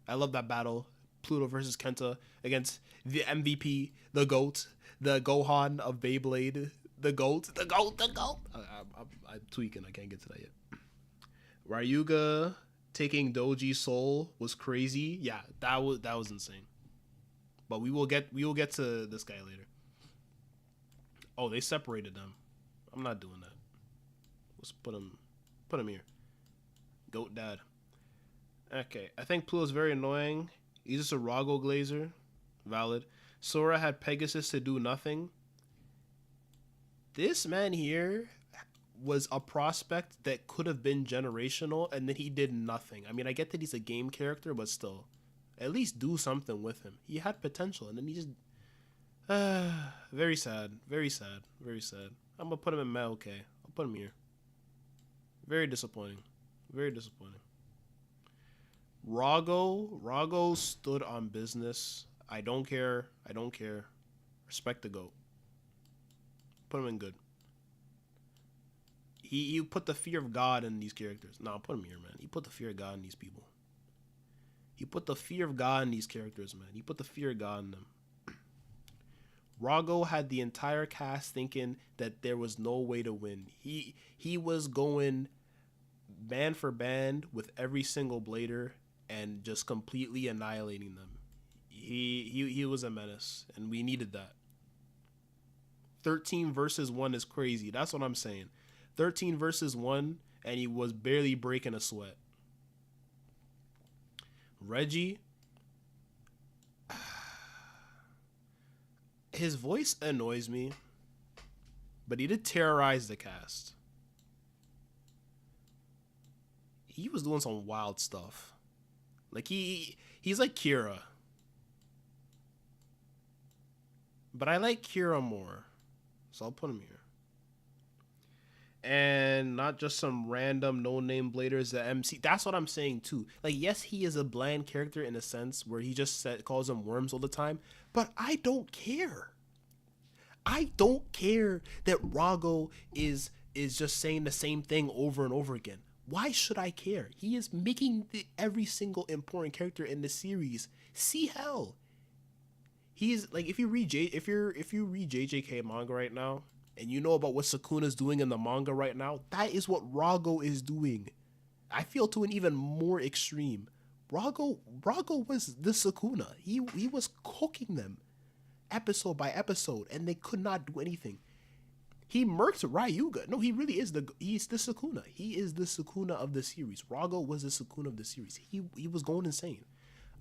I love that battle. Pluto versus Kenta against the MVP, the GOAT, the Gohan of Beyblade, the GOAT. I'm tweaking. I can't get to that yet. Ryuga taking Doji's soul was crazy. Yeah, that was insane. But we will get to this guy later. Oh, they separated them. I'm not doing that. Let's put him here. Goat dad. Okay, I think Pluto's very annoying. He's just a Rago Glazer. Valid. Sora had Pegasus to do nothing. This man here was a prospect that could have been generational, and then he did nothing. I mean, I get that he's a game character, but still, at least do something with him. He had potential, and then he just... very sad. I'm gonna put him in Mel, okay. I'll put him here. Very disappointing. Rago stood on business. I don't care. Respect the GOAT. Put him in good. He put the fear of God in these characters. No, put him here, man. He put the fear of God in these people. He put the fear of God in these characters, man. He put the fear of God in them. Rago had the entire cast thinking that there was no way to win. He was going band for band with every single blader and just completely annihilating them. He was a menace, and we needed that. 13 versus 1 is crazy. That's what I'm saying. 13 versus 1, and he was barely breaking a sweat. Reggie, his voice annoys me, but he did terrorize the cast. He was doing some wild stuff. Like he's like Kira. But I like Kira more. So I'll put him here. And not just some random no-name bladers that MC. That's what I'm saying too. Like, yes, he is a bland character in a sense where he just calls them worms all the time. But I don't care. I don't care that Rago is just saying the same thing over and over again. Why should I care? He is making every single important character in the series see hell. He's like, if you read JJK manga right now, and you know about what Sukuna's doing in the manga right now, that is what Rago is doing. I feel to an even more extreme. Rago was the Sukuna. He was cooking them episode by episode, and they could not do anything. He murked Ryuga. No, he really is he's the Sukuna. He is the Sukuna of the series. Rago was the Sukuna of the series. He was going insane.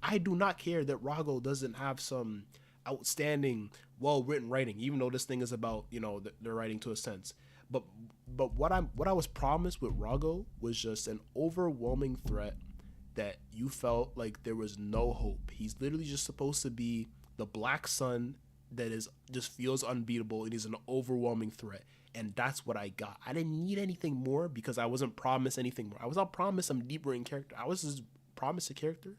I do not care that Rago doesn't have some outstanding, well-written writing, even though this thing is about, their writing to a sense. But what I was promised with Rago was just an overwhelming threat that you felt like there was no hope. He's literally just supposed to be the black sun that just feels unbeatable. It is an overwhelming threat, and that's what I got. I didn't need anything more because I wasn't promised anything more. I was not promised some deeper in character. I was just promised a character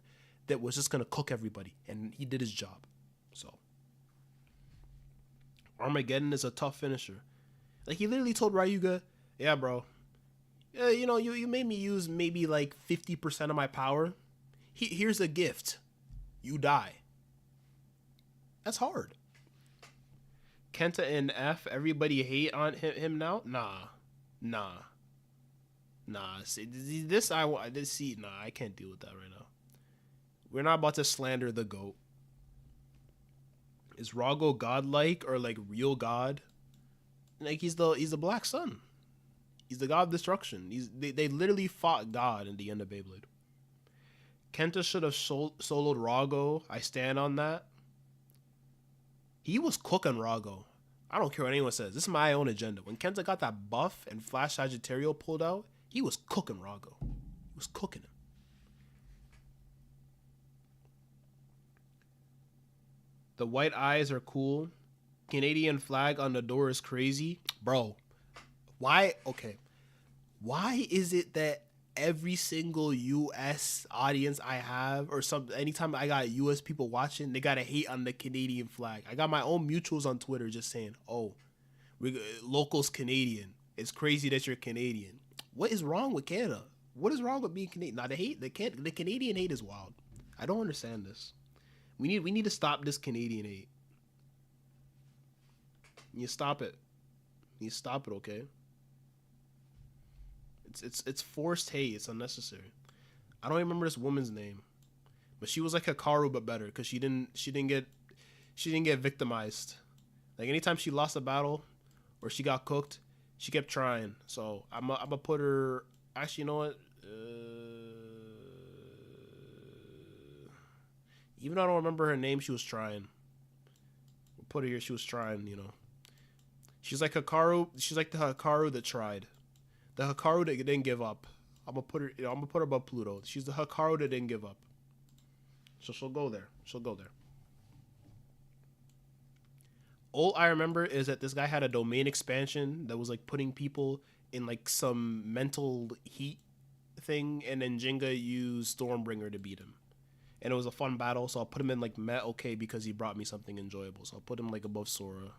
that was just gonna cook everybody, and he did his job. So Armageddon is a tough finisher. Like, he literally told Ryuga, yeah, bro, you made me use maybe like 50% of my power. Here's a gift. You die. That's hard. Kenta and F, everybody hate on him now? Nah. I can't deal with that right now. We're not about to slander the GOAT. Is Rago godlike or like real god? Like, he's the Black Sun. He's the god of destruction. They literally fought God in the end of Beyblade. Kenta should have soloed Rago. I stand on that. He was cooking Rago. I don't care what anyone says. This is my own agenda. When Kenta got that buff and Flash Sagittario pulled out, he was cooking Rago. He was cooking him. The white eyes are cool. Canadian flag on the door is crazy. Bro, why? Okay. Why is it that every single U.S. audience I have, or anytime I got U.S. people watching, they got to hate on the Canadian flag? I got my own mutuals on Twitter just saying, locals Canadian. It's crazy that you're Canadian. What is wrong with Canada? What is wrong with being Canadian? Now, the Canadian hate is wild. I don't understand this. We need to stop this Canadian hate. You stop it. You stop it, okay? It's forced hate. It's unnecessary. I don't even remember this woman's name, but she was like Hikaru but better because she didn't get victimized. Like, anytime she lost a battle or she got cooked, she kept trying. So I'm gonna put her. Actually, you know what? Even though I don't remember her name, she was trying. We'll put her here. She was trying. She's like Hikaru. She's like the Hikaru that tried. The Hikaru that didn't give up. I'm gonna put her above Pluto. She's the Hikaru that didn't give up. So she'll go there. All I remember is that this guy had a domain expansion that was like putting people in like some mental heat thing, and then Jinga used Stormbringer to beat him. And it was a fun battle, so I'll put him in like Met okay because he brought me something enjoyable. So I'll put him like above Sora.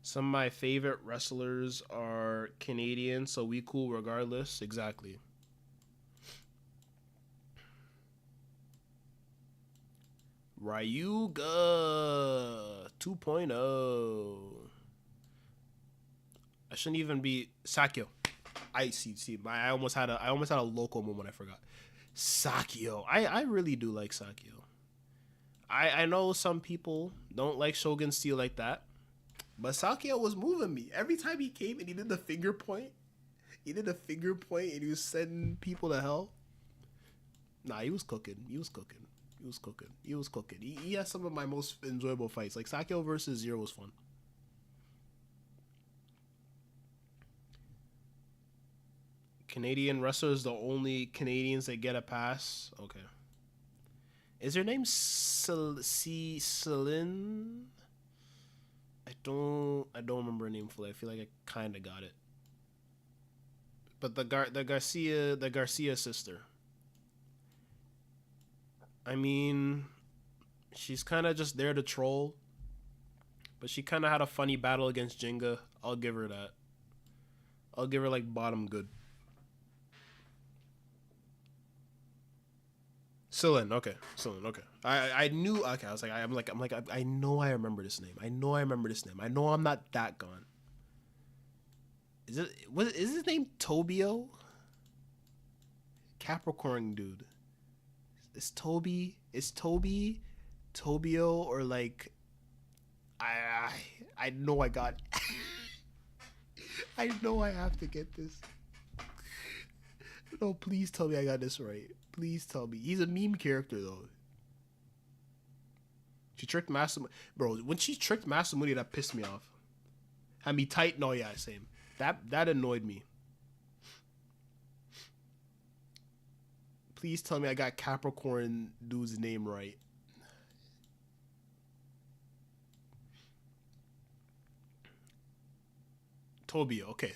Some of my favorite wrestlers are Canadian, so we cool regardless. Exactly. Ryuga 2.0. I shouldn't even be Sakyo. I almost had a local moment I forgot. Sakyo. I really do like Sakyo. I know some people don't like Shogun Steel like that. But Sakio was moving me. Every time he came and he did the finger point, and he was sending people to hell. Nah, he was cooking. He has some of my most enjoyable fights. Like Sakio versus Zero was fun. Canadian wrestlers, the only Canadians that get a pass. Okay. Is her name Celine? I don't remember her name fully. I feel like I kind of got it. But the Garcia sister. I mean, she's kind of just there to troll, but she kind of had a funny battle against Jenga. I'll give her that. I'll give her like bottom good. Celine, okay. I knew. Okay, I was like, I know I remember this name. I know I'm not that gone. Is his name Tobio? Capricorn dude. Is Toby? Tobio, or like I know I got I know I have to get this. No, please tell me I got this right. Please tell me. He's a meme character though. She tricked Masamune. Bro, when she tricked Masamune, that pissed me off. Had me tight. No, yeah, same. That annoyed me. Please tell me I got Capricorn dude's name right. Tobio. Okay,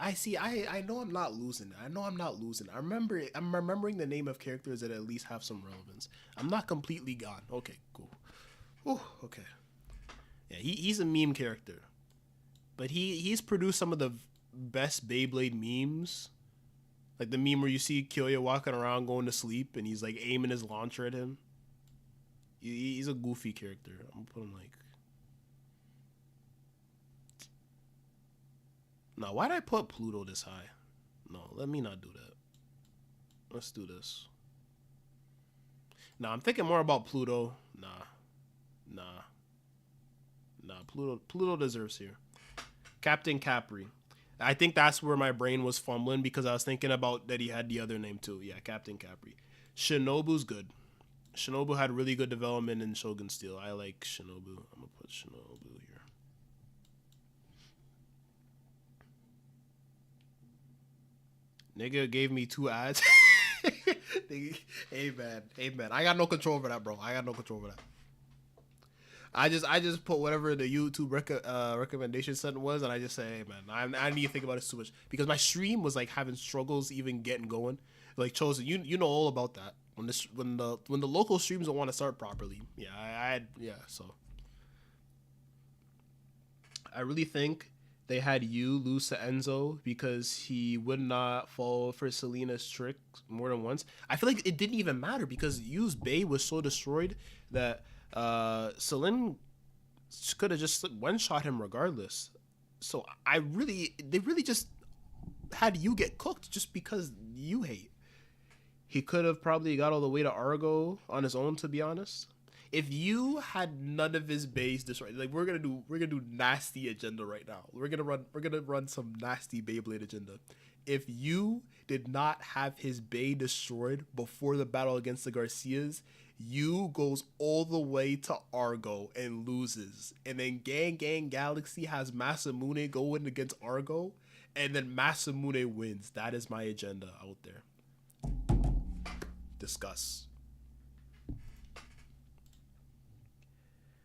I know I'm not losing. I'm remembering the name of characters that at least have some relevance. I'm not completely gone. Okay, cool. Ooh, okay. Yeah, he's a meme character. But he's produced some of the best Beyblade memes. Like the meme where you see Kyoya walking around going to sleep and he's like aiming his launcher at him. He's a goofy character. I'm gonna put him like. Now, why'd I put Pluto this high? No, let me not do that. Let's do this. Nah, I'm thinking more about Pluto. Nah. Pluto deserves here. Captain Capri. I think that's where my brain was fumbling because I was thinking about that he had the other name too. Yeah, Captain Capri. Shinobu's good. Shinobu had really good development in Shogun Steel. I like Shinobu. I'm gonna put Shinobu here. Nigga gave me 2 ads. Hey man. I got no control over that, bro. I just put whatever the YouTube recommendation setting was, and I just say, hey man, I need to think about this too much because my stream was like having struggles even getting going. Like Chosen, you know all about that when the local streams don't want to start properly. Yeah, So I really think they had you lose to Enzo because he would not fall for Selena's trick more than once. I feel like it didn't even matter because Yu's Bay was so destroyed that Celine could have just one-shot him regardless. So they really just had you get cooked just because you hate. He could have probably got all the way to Argo on his own, to be honest. If you had none of his bays destroyed, like we're gonna do nasty agenda right now. We're gonna run some nasty Beyblade agenda. If you did not have his bay destroyed before the battle against the Garcias, you goes all the way to Argo and loses. And then Gang Galaxy has Masamune going against Argo, and then Masamune wins. That is my agenda out there. Discuss.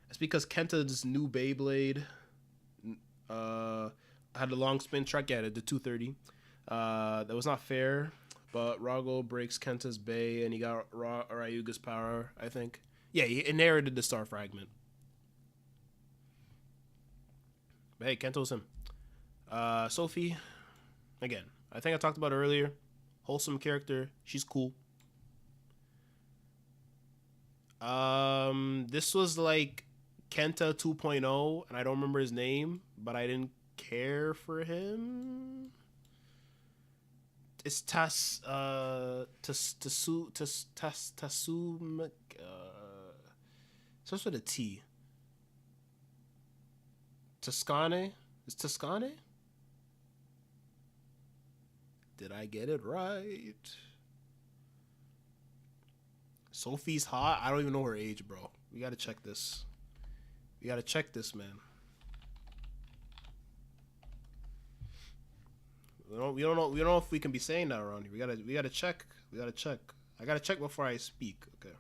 It's because Kenta's new Beyblade had a long spin track. Yeah, the 230. That was not fair, but Rago breaks Kenta's Bay and he got Ryuga's power, I think. Yeah, he inherited the star fragment. But hey, Kento's him. Sophie, again, I think I talked about her earlier. Wholesome character. She's cool. This was like Kenta 2.0, and I don't remember his name, but I didn't care for him. It's Tasum. Starts with a T. Toscane? Is Toscane? Did I get it right? Sophie's hot. I don't even know her age, bro. We gotta check this. We gotta check this, man. We don't know. We don't know if we can be saying that around here. We gotta check. We gotta check. I gotta check before I speak. Okay.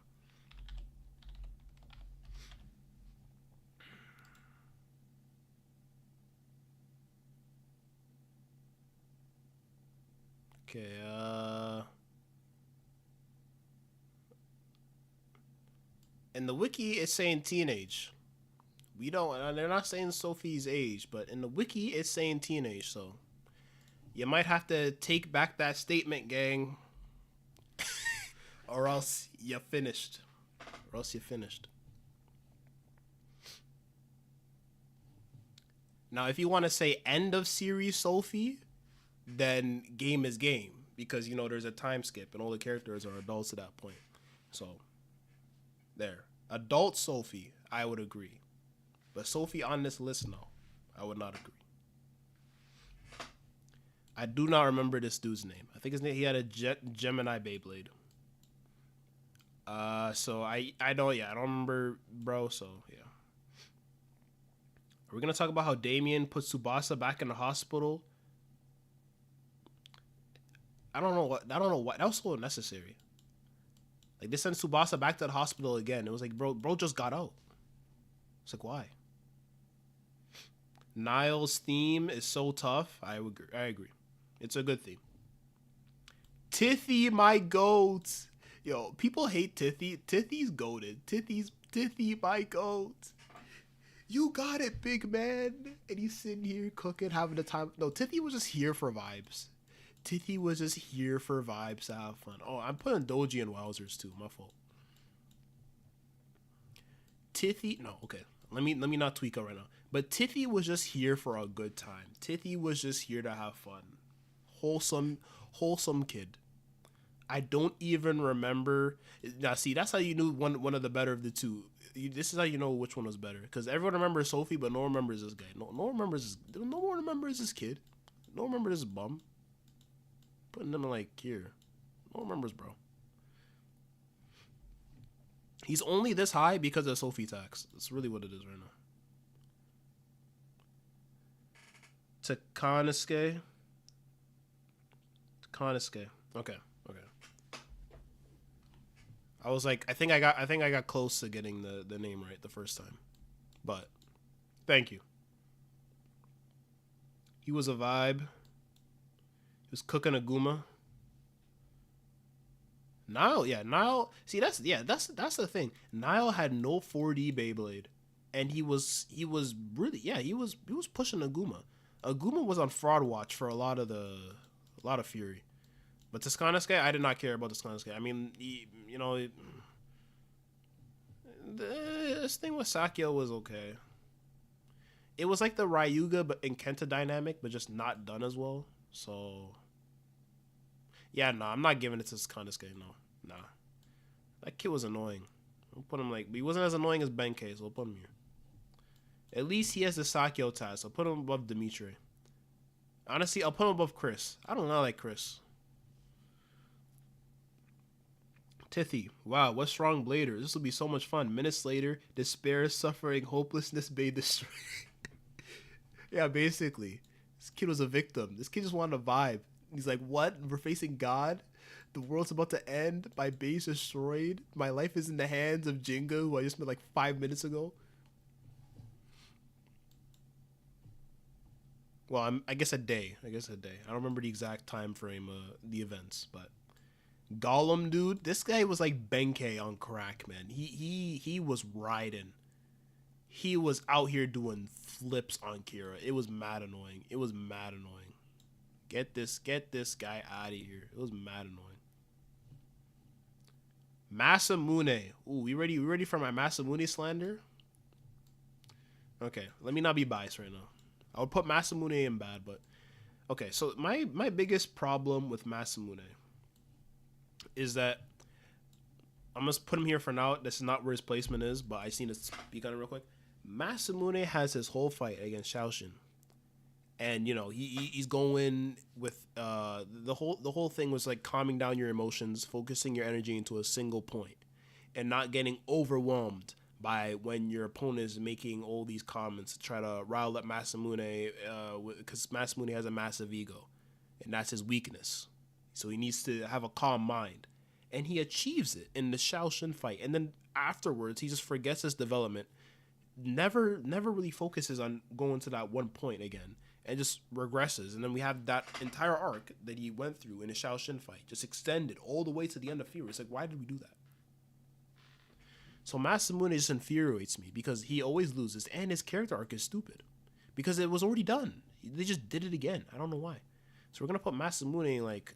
Okay. In the wiki, it's saying teenage. We don't. They're not saying Sophie's age, but in the wiki, it's saying teenage. So you might have to take back that statement, gang, or else you finished. Or else you finished. Now, if you want to say end of series Sophie, then game is game because there's a time skip and all the characters are adults at that point. So there, adult Sophie, I would agree, but Sophie on this list, no, I would not agree. I do not remember this dude's name. I think his name, he had a Gemini Beyblade. So I don't remember, bro. So yeah. Are we gonna talk about how Damien put Tsubasa back in the hospital? I don't know what. That was so unnecessary. Like, they sent Tsubasa back to the hospital again. It was like, bro just got out. It's like, why? Niall's theme is so tough. I agree. It's a good theme. Tithy, my goat. Yo, people hate Tithy. Tithy's goated. Tithy, my goat. You got it, big man. And he's sitting here cooking, having the time. No, Tithy was just here for vibes. Tithy was just here for vibes to have fun. Oh, I'm putting Doji and Wowzers too. My fault. Tithy, no, okay. Let me not tweak out right now. But Tithy was just here for a good time. Tithy was just here to have fun. Wholesome kid. I don't even remember. Now, see, that's how you knew one of the better of the two. This is how you know which one was better. Because everyone remembers Sophie, but no one remembers this guy. No one remembers this kid. No one remembers this bum. Putting them like here. No one remembers, bro. He's only this high because of Sophie tax. That's really what it is right now. Takanosuke. Okay. I was like, I think I got close to getting the name right the first time. But thank you. He was a vibe. He was cooking a Guma. Niall. See, that's the thing. Niall had no 4D Beyblade, and he was really he was pushing a Guma. A Guma was on fraud watch for a lot of Fury, but Toscanosuke, I did not care about Toscanosuke. I mean, this thing with Sakyo was okay. It was like the Ryuga but in Kenta dynamic, but just not done as well. So, yeah, no, I'm not giving it to Konosuke, no. Nah. That kid was annoying. I'll put him but he wasn't as annoying as Benkei, so I'll put him here. At least he has the Sakyo task. I'll put him above Dimitri. Honestly, I'll put him above Chris. I don't know, I like Chris. Tithy. Wow, what strong blader. This will be so much fun. Minutes later, despair, suffering, hopelessness made destroy. Yeah, basically. This kid was a victim. This kid just wanted a vibe. He's like, what? We're facing God? The world's about to end. My base destroyed. My life is in the hands of Jinga, who I just met like 5 minutes ago. Well, I guess a day. I don't remember the exact time frame of the events, but Gollum, dude, this guy was like Benkei on crack, man. He was riding. He was out here doing flips on Kira. It was mad annoying. Get this guy out of here. It was mad annoying. Masamune. Ooh, we ready for my Masamune slander? Okay, let me not be biased right now. I would put Masamune in bad, but okay, so my biggest problem with Masamune is that I'm gonna put him here for now. This is not where his placement is, but I seen it speak on it real quick. Masamune has his whole fight against Shaoshin, and you know he's going with the whole thing was like calming down your emotions, focusing your energy into a single point, and not getting overwhelmed by when your opponent is making all these comments to try to rile up Masamune, because Masamune has a massive ego, and that's his weakness. So he needs to have a calm mind, and he achieves it in the Shaoshin fight. And then afterwards, he just forgets his development, never really focuses on going to that one point again, and just regresses. And then we have that entire arc that he went through in the Shaoshin fight, just extended all the way to the end of Fury. It's like, why did we do that? So Masamune just infuriates me because he always loses, and his character arc is stupid because it was already done. They just did it again. I don't know why. So we're gonna put Masamune like.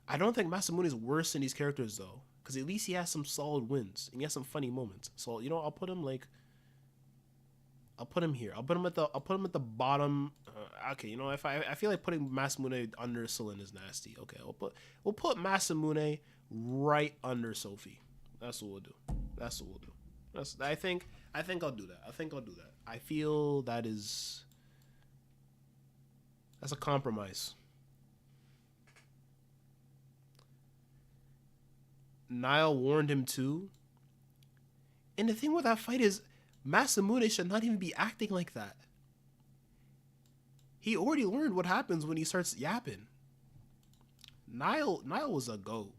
I don't think Masamune is worse than these characters though, because at least he has some solid wins and he has some funny moments. So you know, I'll put him here. I'll put him at the bottom. Okay, you know, if I feel like putting Masamune under Celine is nasty. Okay, we'll put Masamune right under Sophie. That's what we'll do. I think I'll do that. I feel that's a compromise. Nile warned him too. And the thing with that fight is Masamune should not even be acting like that. He already learned what happens when he starts yapping. Nile was a GOAT.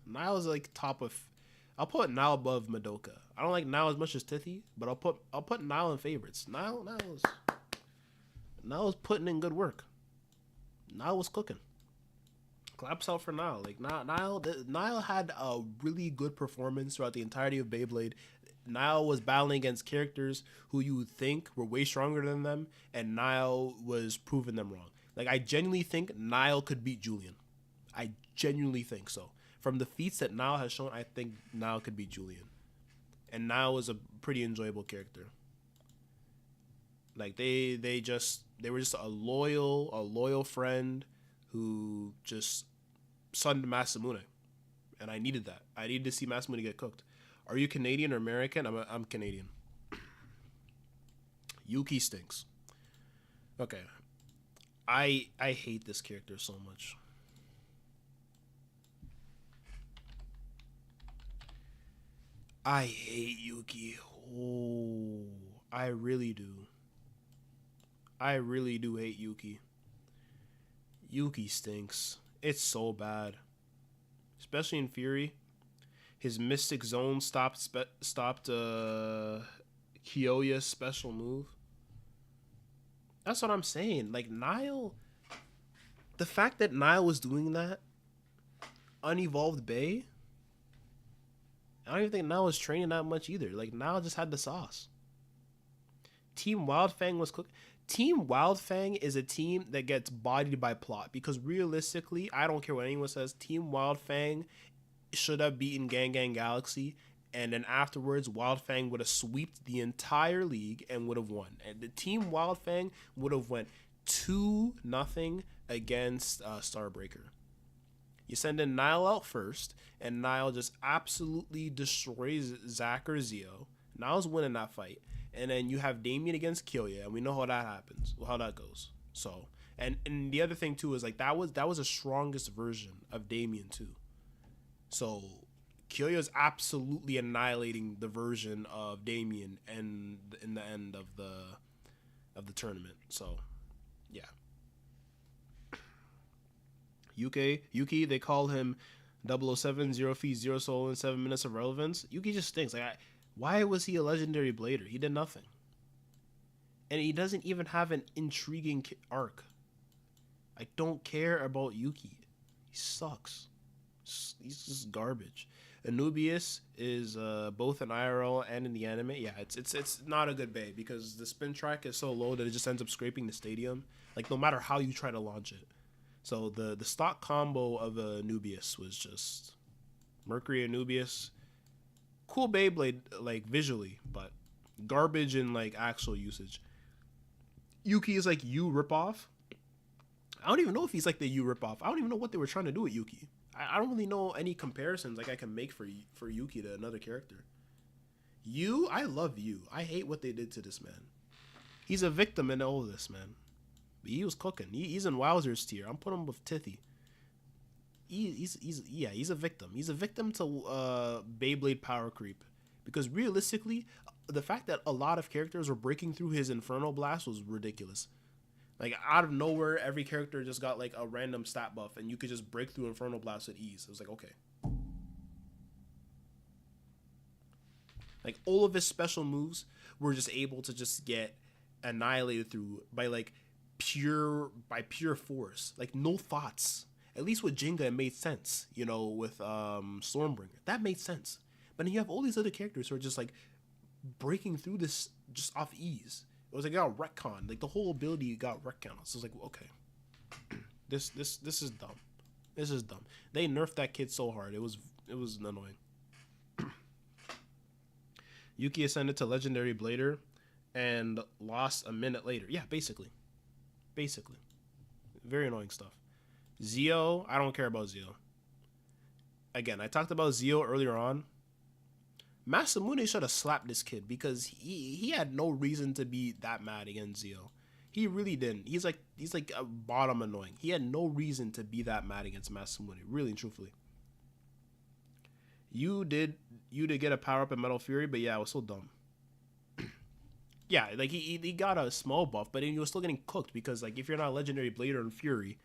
Nile's like top of. I'll put Nile above Madoka. I don't like Nile as much as Tithy, but I'll put Nile in favorites. Nile was putting in good work. Nile was cooking. Claps out for Nile. Like Nile had a really good performance throughout the entirety of Beyblade. Nile was battling against characters who you would think were way stronger than them, and Nile was proving them wrong. Like I genuinely think Nile could beat Julian. I genuinely think so. From the feats that Nile has shown, I think Nile could beat Julian. And Nile was a pretty enjoyable character. Like they were just a loyal friend who just sunned Masamune. And I needed that. I needed to see Masamune get cooked. Are you Canadian or American? I'm Canadian. Yuki stinks. Okay. I hate this character so much. I hate Yuki. Oh, I really do. I really do hate Yuki. Yuki stinks. It's so bad. Especially in Fury. His Mystic Zone stopped Kyoya's special move. That's what I'm saying. Like, Nile... The fact that Nile was doing that, unevolved Bay, I don't even think Nile was training that much either. Like, Nile just had the sauce. Team Wildfang was cooked. Team Wildfang is a team that gets bodied by plot because realistically, I don't care what anyone says, Team Wildfang should have beaten Gang Gang Galaxy, and then afterwards Wildfang would have swept the entire league and would have won. And the Team Wildfang would have went 2-0 against Starbreaker. You send in Nile out first, and Nile just absolutely destroys Zack or Zio. Nile's winning that fight. And then you have Damien against Kyoya, and we know how that happens, how that goes. So, and the other thing too is like that was the strongest version of Damien too. So, Kyoya's absolutely annihilating the version of Damien and in the end of the tournament. So, yeah. Yuki, they call him 007, 0 feet, 0 soul, and 7 minutes of relevance. Yuki just stinks. Like, why was he a legendary blader? He did nothing. And he doesn't even have an intriguing arc. I don't care about Yuki. He sucks. He's just garbage. Anubius is both in IRL and in the anime. Yeah, it's not a good bay because the spin track is so low that it just ends up scraping the stadium. Like, no matter how you try to launch it. So the stock combo of Anubius was just Mercury Anubius. Cool Beyblade, like, visually, but garbage in, like, actual usage. Yuki is like you ripoff. I don't even know if he's like the you ripoff. I don't even know what they were trying to do with Yuki. I don't really know any comparisons like I can make for Yuki to another character. I love you. I hate what they did to this man. He's a victim in all of this, man. But he was cooking. He's in Wowzer's tier. I'm putting him with Tithy. He's a victim. He's a victim to Beyblade power creep. Because realistically, the fact that a lot of characters were breaking through his Inferno Blast was ridiculous. Like, out of nowhere, every character just got, like, a random stat buff, and you could just break through Inferno Blast with ease. It was like, okay. Like, all of his special moves were just able to just get annihilated through by, like, pure force. Like, no thoughts. At least with Jenga, it made sense, you know, with Stormbringer. That made sense. But then you have all these other characters who are just, like, breaking through this just off ease. It was like, got retcon. Like, the whole ability got retcon. So it was like, okay. This is dumb. This is dumb. They nerfed that kid so hard. It was annoying. Yuki ascended to Legendary Blader and lost a minute later. Yeah, basically. Very annoying stuff. Zio, I don't care about Zio. Again, I talked about Zio earlier on. Masamune should have slapped this kid because he had no reason to be that mad against Zio. He really didn't. He's like a bottom annoying. He had no reason to be that mad against Masamune, really and truthfully. You did get a power up in Metal Fury, but yeah, it was so dumb. Yeah, like he got a small buff, but he was still getting cooked because, like, if you're not a Legendary Blader in Fury,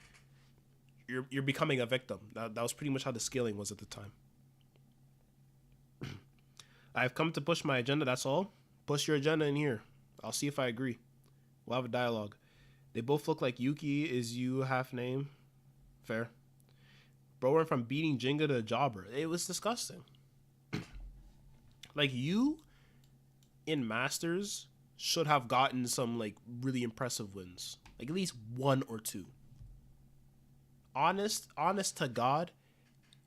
you're becoming a victim. That was pretty much how the scaling was at the time. I've come to push my agenda, that's all. Push your agenda in here. I'll see if I agree. We'll have a dialogue. They both look like Yuki is you half name. Fair. Bro went from beating Jenga to a jobber. It was disgusting. Like, you in Masters should have gotten some, like, really impressive wins. Like, at least 1 or 2. Honest to God,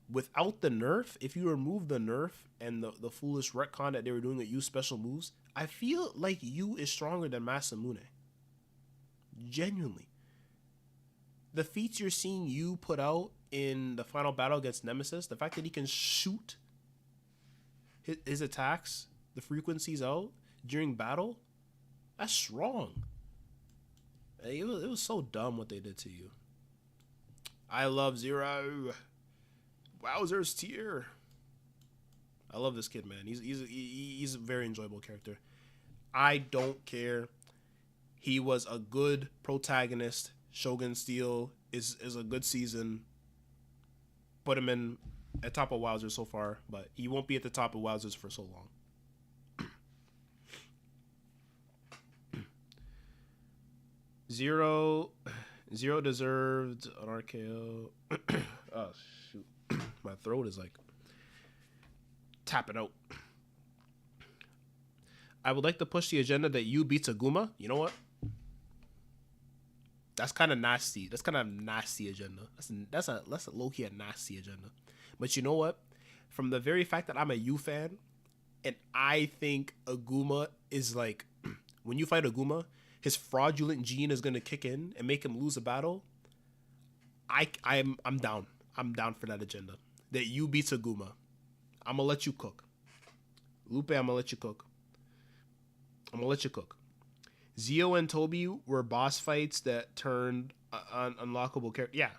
without the nerf, if you remove the nerf and the foolish retcon that they were doing with you special moves, I feel like you is stronger than Masamune. Genuinely. The feats you're seeing you put out in the final battle against Nemesis, the fact that he can shoot his attacks, the frequencies out during battle, that's strong. It was so dumb what they did to you. I love Zero. Wowzer's tier. I love this kid, man. He's a very enjoyable character. I don't care. He was a good protagonist. Shogun Steel is a good season. Put him in at top of Wowzer so far, but he won't be at the top of Wowzers for so long. Zero deserved an RKO. Oh, shoot. My throat is like tapping out. I would like to push the agenda that you beats Aguma. You know what? That's kind of nasty. That's kind of nasty agenda. That's a low-key a nasty agenda. But you know what? From the very fact that I'm a U fan, and I think Aguma is like, when you fight Aguma, his fraudulent gene is gonna kick in and make him lose a battle. I'm down. I'm down for that agenda. That you beats Aguma. I'm gonna let you cook. Lupe, I'm gonna let you cook. Zio and Toby were boss fights that turned unlockable characters. Yeah.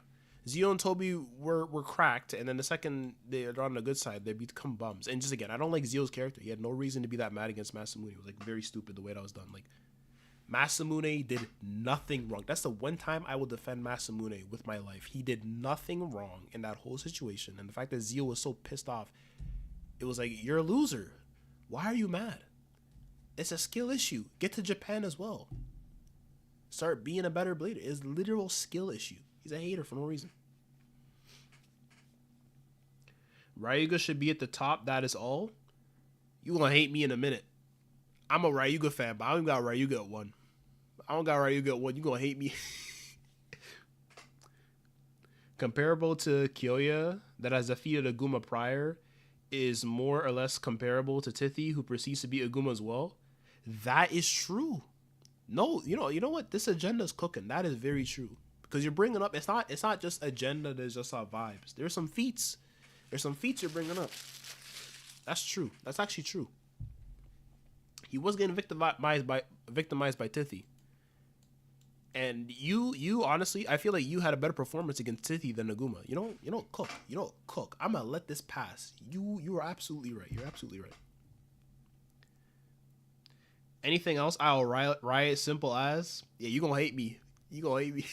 Zio and Toby were cracked, and then the second they're on the good side, they become bums. And just again, I don't like Zio's character. He had no reason to be that mad against Masamune. It was like very stupid the way that was done. Like, Masamune did nothing wrong. That's the one time I will defend Masamune with my life. He did nothing wrong in that whole situation. And the fact that Zio was so pissed off, it was like, you're a loser. Why are you mad? It's a skill issue. Get to Japan as well. Start being a better blader. It's a literal skill issue. He's a hater for no reason. Ryuga should be at the top. That is all. You gonna hate me in a minute. I'm a Ryuga fan, but I don't got Ryuga at 1. You gonna hate me. Comparable to Kyoya, that has defeated Aguma prior, is more or less comparable to Tithy, who proceeds to beat Aguma as well. That is true. No, you know what? This agenda is cooking. That is very true. Because you're bringing up, it's not just agenda that's just our vibes. There's some feats. There's some feats you're bringing up. That's true. That's actually true. He was getting victimized by Tithy. And you honestly, I feel like you had a better performance against Tithy than Naguma. You don't cook. You don't cook. I'm gonna let this pass. You are absolutely right. You're absolutely right. Anything else? I'll riot simple as. Yeah, you gonna hate me. You gonna hate me.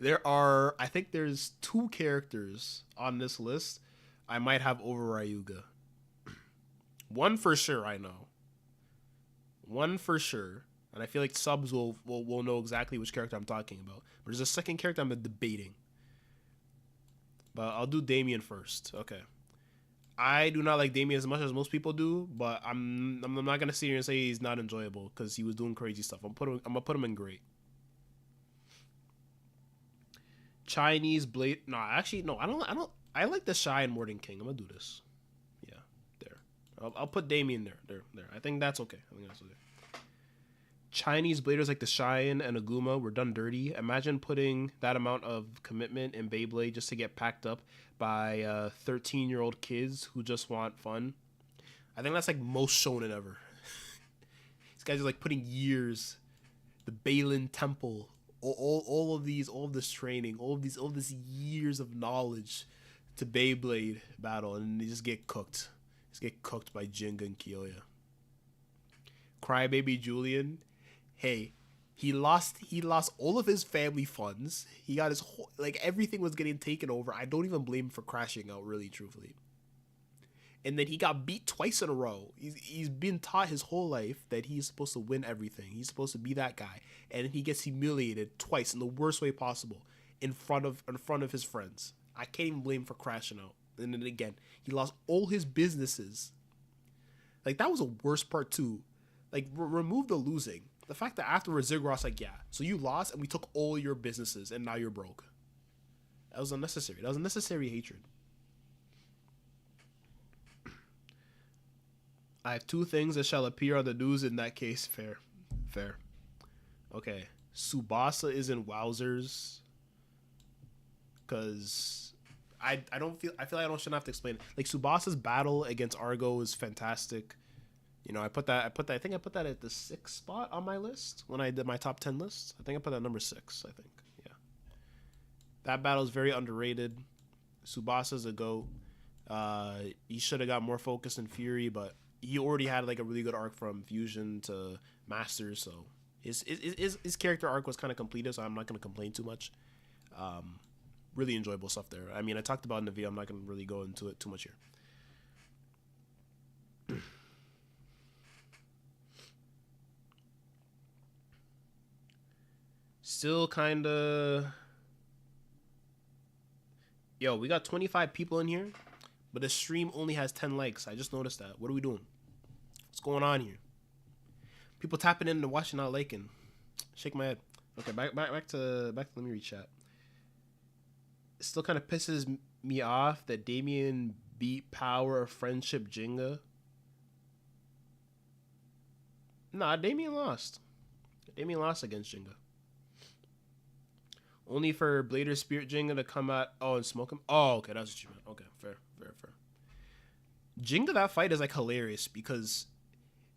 I think there's 2 characters on this list I might have over Ryuga. One for sure, I know. One for sure. And I feel like subs will know exactly which character I'm talking about. But there's a second character I'm debating. But I'll do Damien first. Okay. I do not like Damien as much as most people do, but I'm not gonna sit here and say he's not enjoyable because he was doing crazy stuff. I'm gonna put him in great. Chinese Blade. No, actually, no. I don't. I like the Shine more than King. I'm gonna do this. Yeah, there. I'll put Damien there. I think that's okay. Chinese bladers like the Shine and Aguma were done dirty. Imagine putting that amount of commitment in Beyblade just to get packed up by 13-year-old kids who just want fun. I think that's like most shonen ever. These guys are like putting years, the Balin Temple, all of this training, all of this years of knowledge to Beyblade battle, and they just get cooked. Just get cooked by Jinga and Kyoya. Crybaby Julian. Hey, he lost all of his family funds. He got his whole, like, everything was getting taken over. I don't even blame him for crashing out, really, truthfully. And then he got beat twice in a row. He's been taught his whole life that he's supposed to win everything. He's supposed to be that guy. And he gets humiliated twice in the worst way possible in front of his friends. I can't even blame him for crashing out. And then again, he lost all his businesses. Like, that was the worst part too. Like, remove the losing. The fact that afterwards Ziggurat's like, yeah, so you lost and we took all your businesses and now you're broke. That was unnecessary. That was unnecessary hatred. I have 2 things that shall appear on the news in that case. Fair. Okay. Tsubasa is in Wowzers. Because I feel like I shouldn't have to explain it. Like, Tsubasa's battle against Argo is fantastic. You know, I think I put that at the 6th spot on my list when I did my top 10 list. I think I put that number 6, I think. Yeah. That battle is very underrated. Tsubasa's a GOAT. He should have got more focus in Fury, but he already had like a really good arc from Fusion to Masters, so his character arc was kind of completed, so I'm not going to complain too much. Really enjoyable stuff there. I mean, I talked about Navi. I'm not going to really go into it too much here. Still kind of... Yo, we got 25 people in here, but the stream only has 10 likes. I just noticed that. What are we doing? What's going on here? People tapping in and watching, not liking. Shake my head. Okay, back to let me read chat. It still kind of pisses me off that Damien beat Power of Friendship Jinga. Nah, Damien lost. Damien lost against Jinga. Only for Blader Spirit Jinga to come out and smoke him. Oh, okay, that's what you meant. Okay, fair. Jinga, that fight is like hilarious because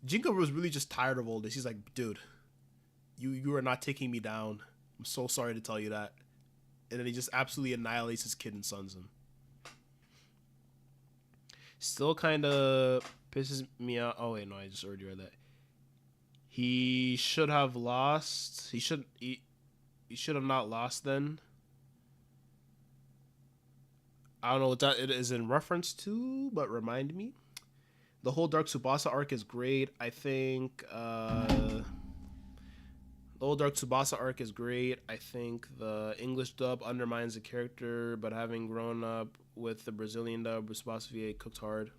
Jinga was really just tired of all this. He's like, dude, you are not taking me down. I'm so sorry to tell you that. And then he just absolutely annihilates his kid and sons him. Still kind of pisses me out. Oh wait, no, I just already read that. He should have lost. He should have not lost then. I don't know what that it is in reference to, but remind me. The whole Dark Tsubasa arc is great. I think the whole Dark Tsubasa arc is great. I think the English dub undermines the character, but having grown up with the Brazilian dub, Tsubasa VA cooked hard.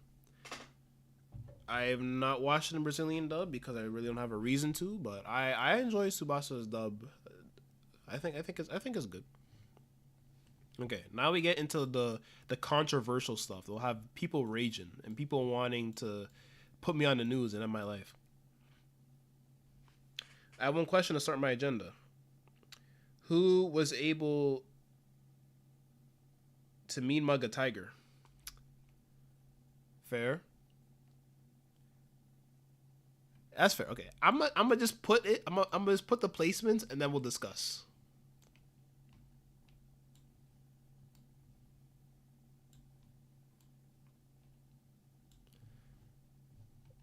I have not watched the Brazilian dub because I really don't have a reason to, but I enjoy Tsubasa's dub. I think it's good. Okay, now we get into the controversial stuff. They'll have people raging and people wanting to put me on the news and end my life. I have one question to start my agenda. Who was able to mean mug a tiger? Fair. That's fair. Okay, I'm gonna just put it. I'm gonna just put the placements, and then we'll discuss.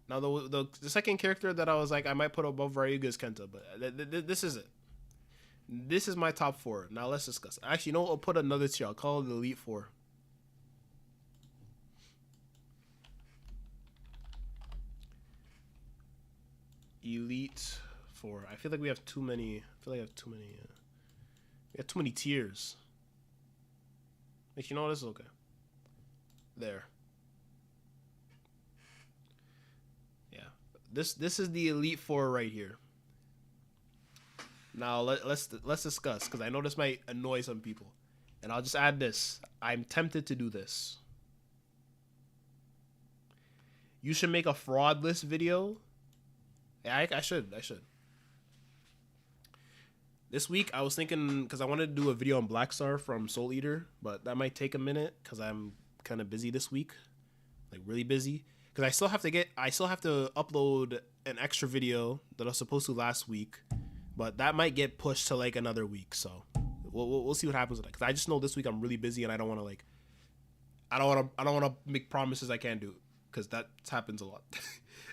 Now the second character that I was like I might put above Ryuga is Kenta, but this is it. This is my top 4. Now let's discuss. Actually, you know what? I'll put another tier. I'll call it the Elite 4. Elite 4. I feel like we have too many. I feel like I have too many. We have too many tiers. Like, you know what? This is okay. There. Yeah. This is the Elite 4 right here. Now let's discuss, because I know this might annoy some people, and I'll just add this. I'm tempted to do this. You should make a fraud list video. Yeah, I should. This week I was thinking, because I wanted to do a video on Black Star from Soul Eater, but that might take a minute because I'm kind of busy this week, like really busy. Because I still have to upload an extra video that I was supposed to last week. But that might get pushed to like another week, so we'll see what happens with that. Cause I just know this week I'm really busy and I don't want to I don't want to make promises I can't do, cause that happens a lot,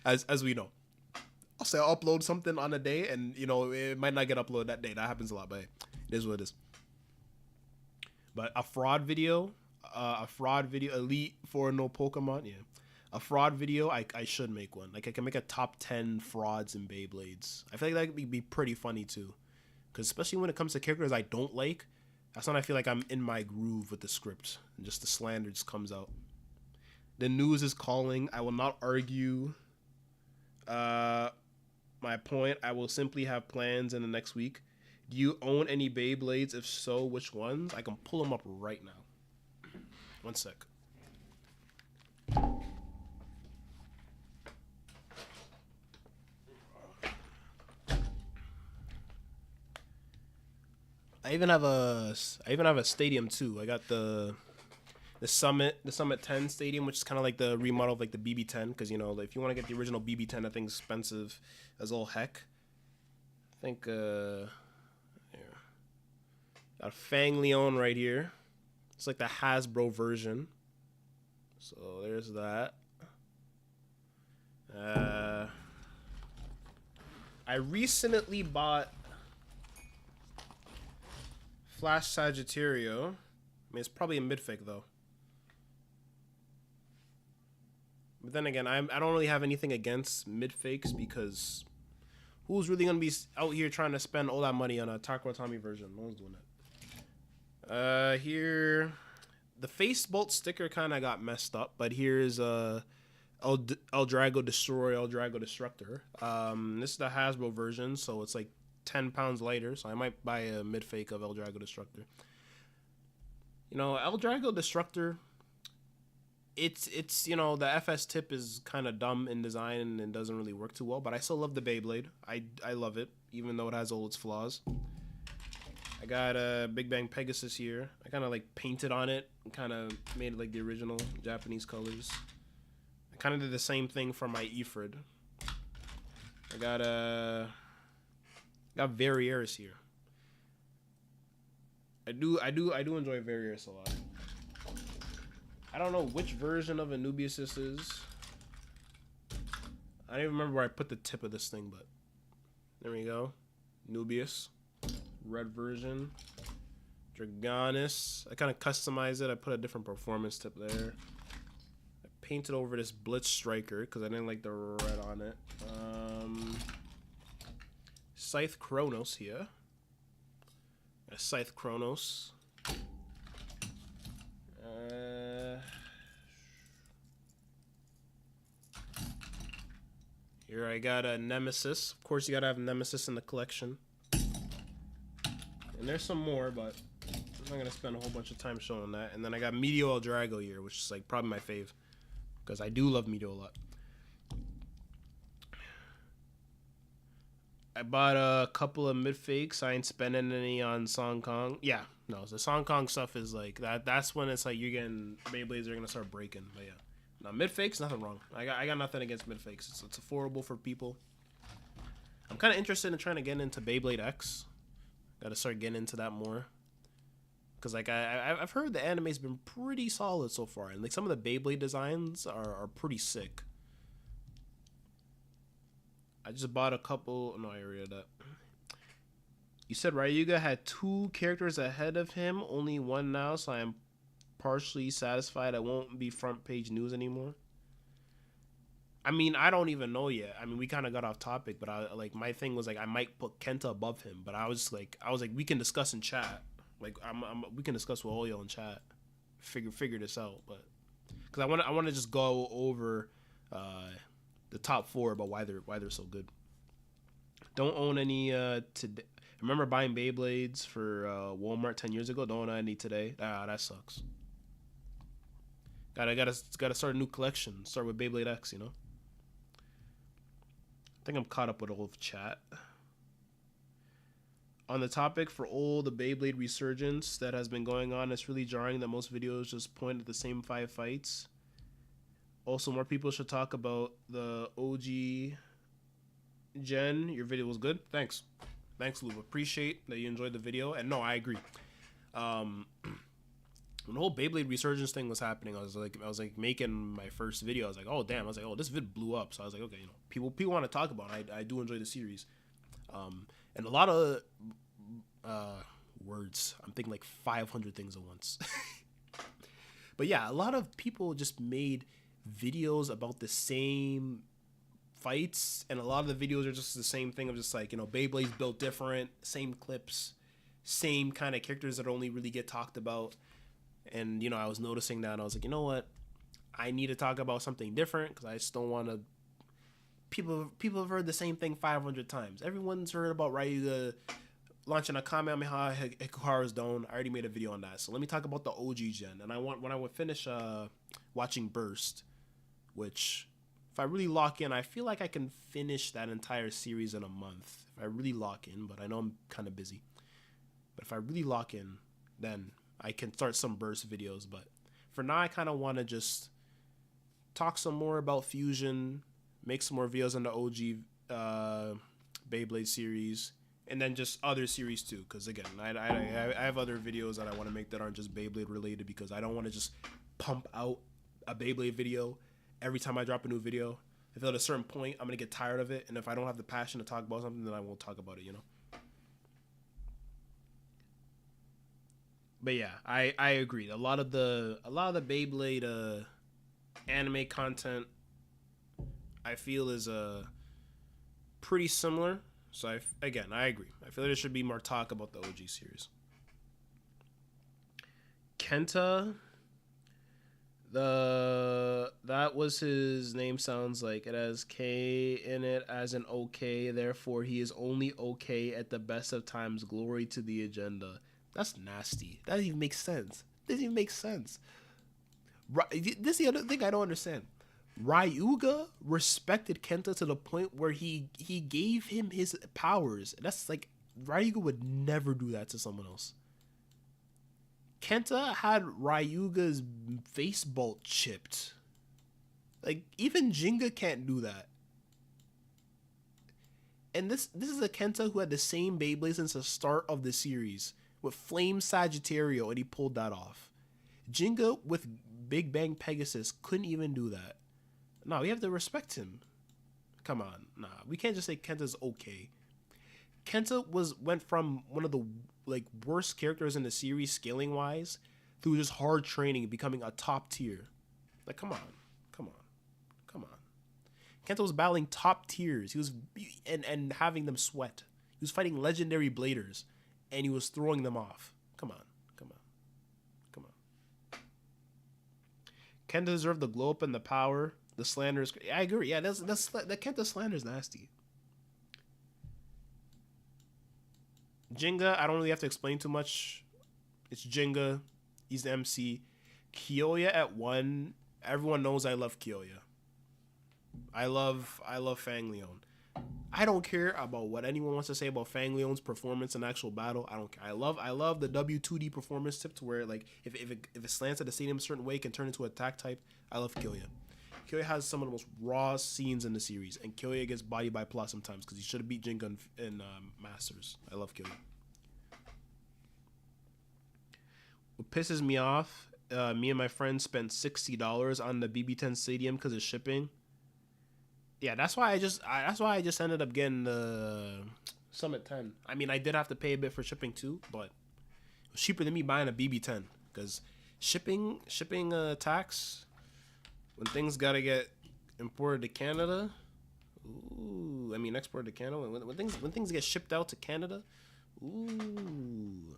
as we know. I'll say I'll upload something on a day, and you know it might not get uploaded that day. That happens a lot, but it is what it is. But a fraud video, Elite for no Pokemon, yeah. A fraud video, I should make one. Like, I can make a top 10 frauds in Beyblades. I feel like that would be pretty funny, too. Because especially when it comes to characters I don't like, that's when I feel like I'm in my groove with the script. And just the slander just comes out. The news is calling. I will not argue my point. I will simply have plans in the next week. Do you own any Beyblades? If so, which ones? I can pull them up right now. One sec. I even have a stadium too. I got the Summit 10 stadium, which is kind of like the remodel of like the BB10, because you know if you want to get the original BB10, that thing's expensive as all heck. I think here. Got Fang Leon right here. It's like the Hasbro version. So there's that. I recently bought Flash Sagittario. I mean, it's probably a mid-fake, though. But then again, I don't really have anything against mid-fakes, because who's really going to be out here trying to spend all that money on a Takara Tommy version? No one's doing that. Here, the face bolt sticker kind of got messed up, but here's El Drago Destroy, El Drago Destructor. This is the Hasbro version, so it's like 10 pounds lighter, so I might buy a mid-fake of El Drago Destructor. You know, El Drago Destructor, it's you know, the FS tip is kind of dumb in design and doesn't really work too well, but I still love the Beyblade. I love it, even though it has all its flaws. I got a Big Bang Pegasus here. I kind of like painted on it and kind of made it like the original Japanese colors. I kind of did the same thing for my Ifrid. I got Varieris here. I do enjoy Varieris a lot. I don't know which version of Anubius this is. I don't even remember where I put the tip of this thing, but there we go. Nubius. Red version. Dragonis. I kind of customized it. I put a different performance tip there. I painted over this Blitz Striker because I didn't like the red on it. Scythe Chronos here. A Scythe Chronos. Here I got a Nemesis. Of course, you gotta have Nemesis in the collection. And there's some more, but I'm not gonna spend a whole bunch of time showing that. And then I got Meteor El Drago here, which is like probably my fave, because I do love Meteor a lot. I bought a couple of mid fakes. I ain't spending any on Song Kong. Yeah, no, the Song Kong stuff is like that. That's when it's like you're getting Beyblades are gonna start breaking. But yeah, now mid fakes, nothing wrong. I got nothing against mid fakes. It's affordable for people. I'm kind of interested in trying to get into Beyblade X. Got to start getting into that more. Because like I've heard the anime's been pretty solid so far, and like some of the Beyblade designs are pretty sick. I just bought a couple. No, I read that. You said Ryuga had 2 characters ahead of him, only 1 now, so I am partially satisfied. I won't be front page news anymore. I mean, I don't even know yet. I mean, we kind of got off topic, but I like my thing was like I might put Kenta above him, but I was like we can discuss in chat. Like we can discuss with all y'all in chat. Figure this out, but because I want to just go over the top 4 about why they're so good. Don't own any today. I remember buying Beyblades for Walmart 10 years ago. Don't own any today. That sucks. Gotta start a new collection. Start with Beyblade X, you know. I think I'm caught up with all of chat. On the topic for all the Beyblade resurgence that has been going on, it's really jarring that most videos just point at the same 5 fights. Also, more people should talk about the OG Gen. Your video was good. Thanks, Lou. Appreciate that you enjoyed the video. And no, I agree. When the whole Beyblade resurgence thing was happening, I was like making my first video. I was like, oh damn! I was like, oh, this vid blew up. So I was like, okay, you know, people want to talk about it. I do enjoy the series, and a lot of words. I'm thinking like 500 things at once. But yeah, a lot of people just made videos about the same fights, and a lot of the videos are just the same thing of just like, you know, Beyblade's built different, same clips, same kind of characters that only really get talked about. And, you know, I was noticing that, and I was like, you know what? I need to talk about something different because I just don't want to... People have heard the same thing 500 times. Everyone's heard about Ryuga launching a Kamehameha Hikaru's Dome. I already made a video on that. So let me talk about the OG gen. And when I would finish watching Burst, which, if I really lock in, I feel like I can finish that entire series in a month. If I really lock in, but I know I'm kind of busy. But if I really lock in, then I can start some Burst videos. But for now, I kind of want to just talk some more about Fusion, make some more videos on the OG Beyblade series, and then just other series too. Because again, I have other videos that I want to make that aren't just Beyblade related, because I don't want to just pump out a Beyblade video every time I drop a new video. I feel at a certain point I'm gonna get tired of it, and if I don't have the passion to talk about something, then I won't talk about it, you know. But yeah, I agree. A lot of the Beyblade anime content I feel is pretty similar. So I agree. I feel like there should be more talk about the OG series. Kenta, that was his name. Sounds like it has K in it as an okay. Therefore, he is only okay at the best of times. Glory to the agenda. That's nasty. That doesn't even make sense. This is the other thing I don't understand. Ryuga respected Kenta to the point where he gave him his powers. That's like, Ryuga would never do that to someone else. Kenta had Ryuga's face bolt chipped. Like, even Jinga can't do that. And this is a Kenta who had the same Beyblade since the start of the series with Flame Sagittario, and he pulled that off. Jinga with Big Bang Pegasus couldn't even do that. No, we have to respect him. Come on, nah, we can't just say Kenta's okay. Kenta went from one of the like worst characters in the series scaling wise through just hard training, becoming a top tier. Like, come on. Kenta was battling top tiers. He was and having them sweat. He was fighting legendary bladers, and he was throwing them off. Come on. Kenta deserved the glow up and the power. The slander is... I agree. Yeah, that Kenta slander is nasty. Jinga, I don't really have to explain too much. It's Jinga. He's the MC. Kyoya at 1. Everyone knows I love Kyoya. I love Fang Leon. I don't care about what anyone wants to say about Fang Leon's performance in actual battle. I don't care. I love the W2D performance tip to where, like, if it slants at the stadium a certain way, it can turn into an attack type. I love Kyoya. Kyoya has some of the most raw scenes in the series, and Kyoya gets bodied by plot sometimes because he should have beat Jinga in Masters. I love Kyoya. What pisses me off, me and my friends spent $60 on the BB10 Stadium because of shipping. Yeah, that's why I just ended up getting the Summit 10. I mean, I did have to pay a bit for shipping too, but it was cheaper than me buying a BB10 because shipping tax when things gotta get imported to Canada. Ooh, I mean exported to Canada. When things get shipped out to Canada, ooh,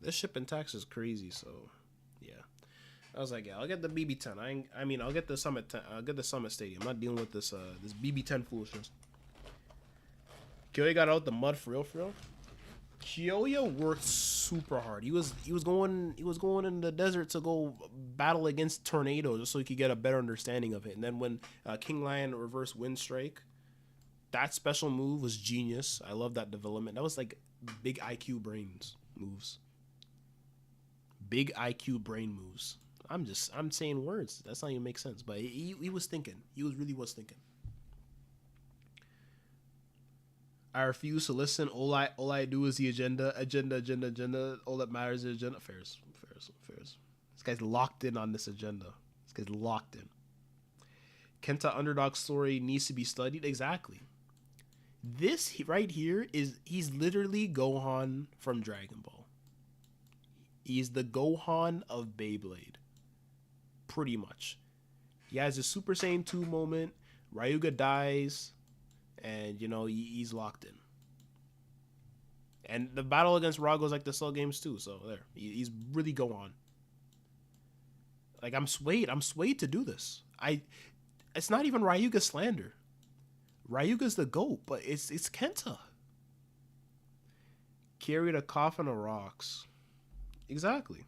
this shipping tax is crazy. So yeah, I was like, yeah, I'll get the BB10. I mean, I'll get the Summit 10. I'll get the Summit Stadium. I'm not dealing with this BB10 foolishness. Kyoya got out the mud for real, for real. Kyoya worked super hard. He was going in the desert to go battle against tornadoes just so he could get a better understanding of it. And then when King Lion reverse wind strike, that special move was genius. I love that development. That was like big IQ brains moves. Big IQ brain moves. I'm saying words. That's not even make sense. But he was thinking. He really was thinking. I refuse to listen. All I do is the agenda. All that matters is agenda. Fairs. This guy's locked in on this agenda. This guy's locked in. Kenta underdog story needs to be studied. Exactly. This right here he's literally Gohan from Dragon Ball. He's the Gohan of Beyblade. Pretty much. He has a Super Saiyan 2 moment. Ryuga dies. And, you know, he's locked in. And the battle against Rago is like the Cell games too. So there. He's really Gohan. Like, I'm swayed to do this. It's not even Ryuga slander. Ryuga's the GOAT, but it's Kenta. Carried a coffin of rocks. Exactly.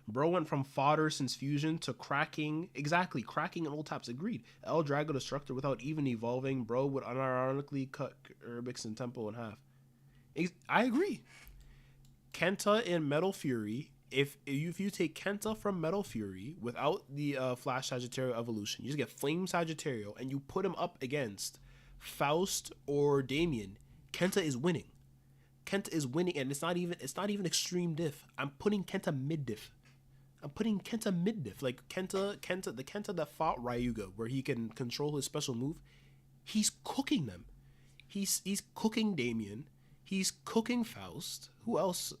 Bro went from fodder since fusion to cracking. Exactly, cracking in old taps. Agreed. El Drago Destructor without even evolving. Bro would unironically cut Urbix and Tempo in half. I agree. Kenta in Metal Fury. If you take Kenta from Metal Fury without the Flash Sagittario evolution, you just get Flame Sagittario and you put him up against Faust or Damien. Kenta is winning. Kenta is winning, and it's not even extreme diff. I'm putting Kenta mid diff. Like the Kenta that fought Ryuga, where he can control his special move, he's cooking them. He's cooking Damien. He's cooking Faust. Who else?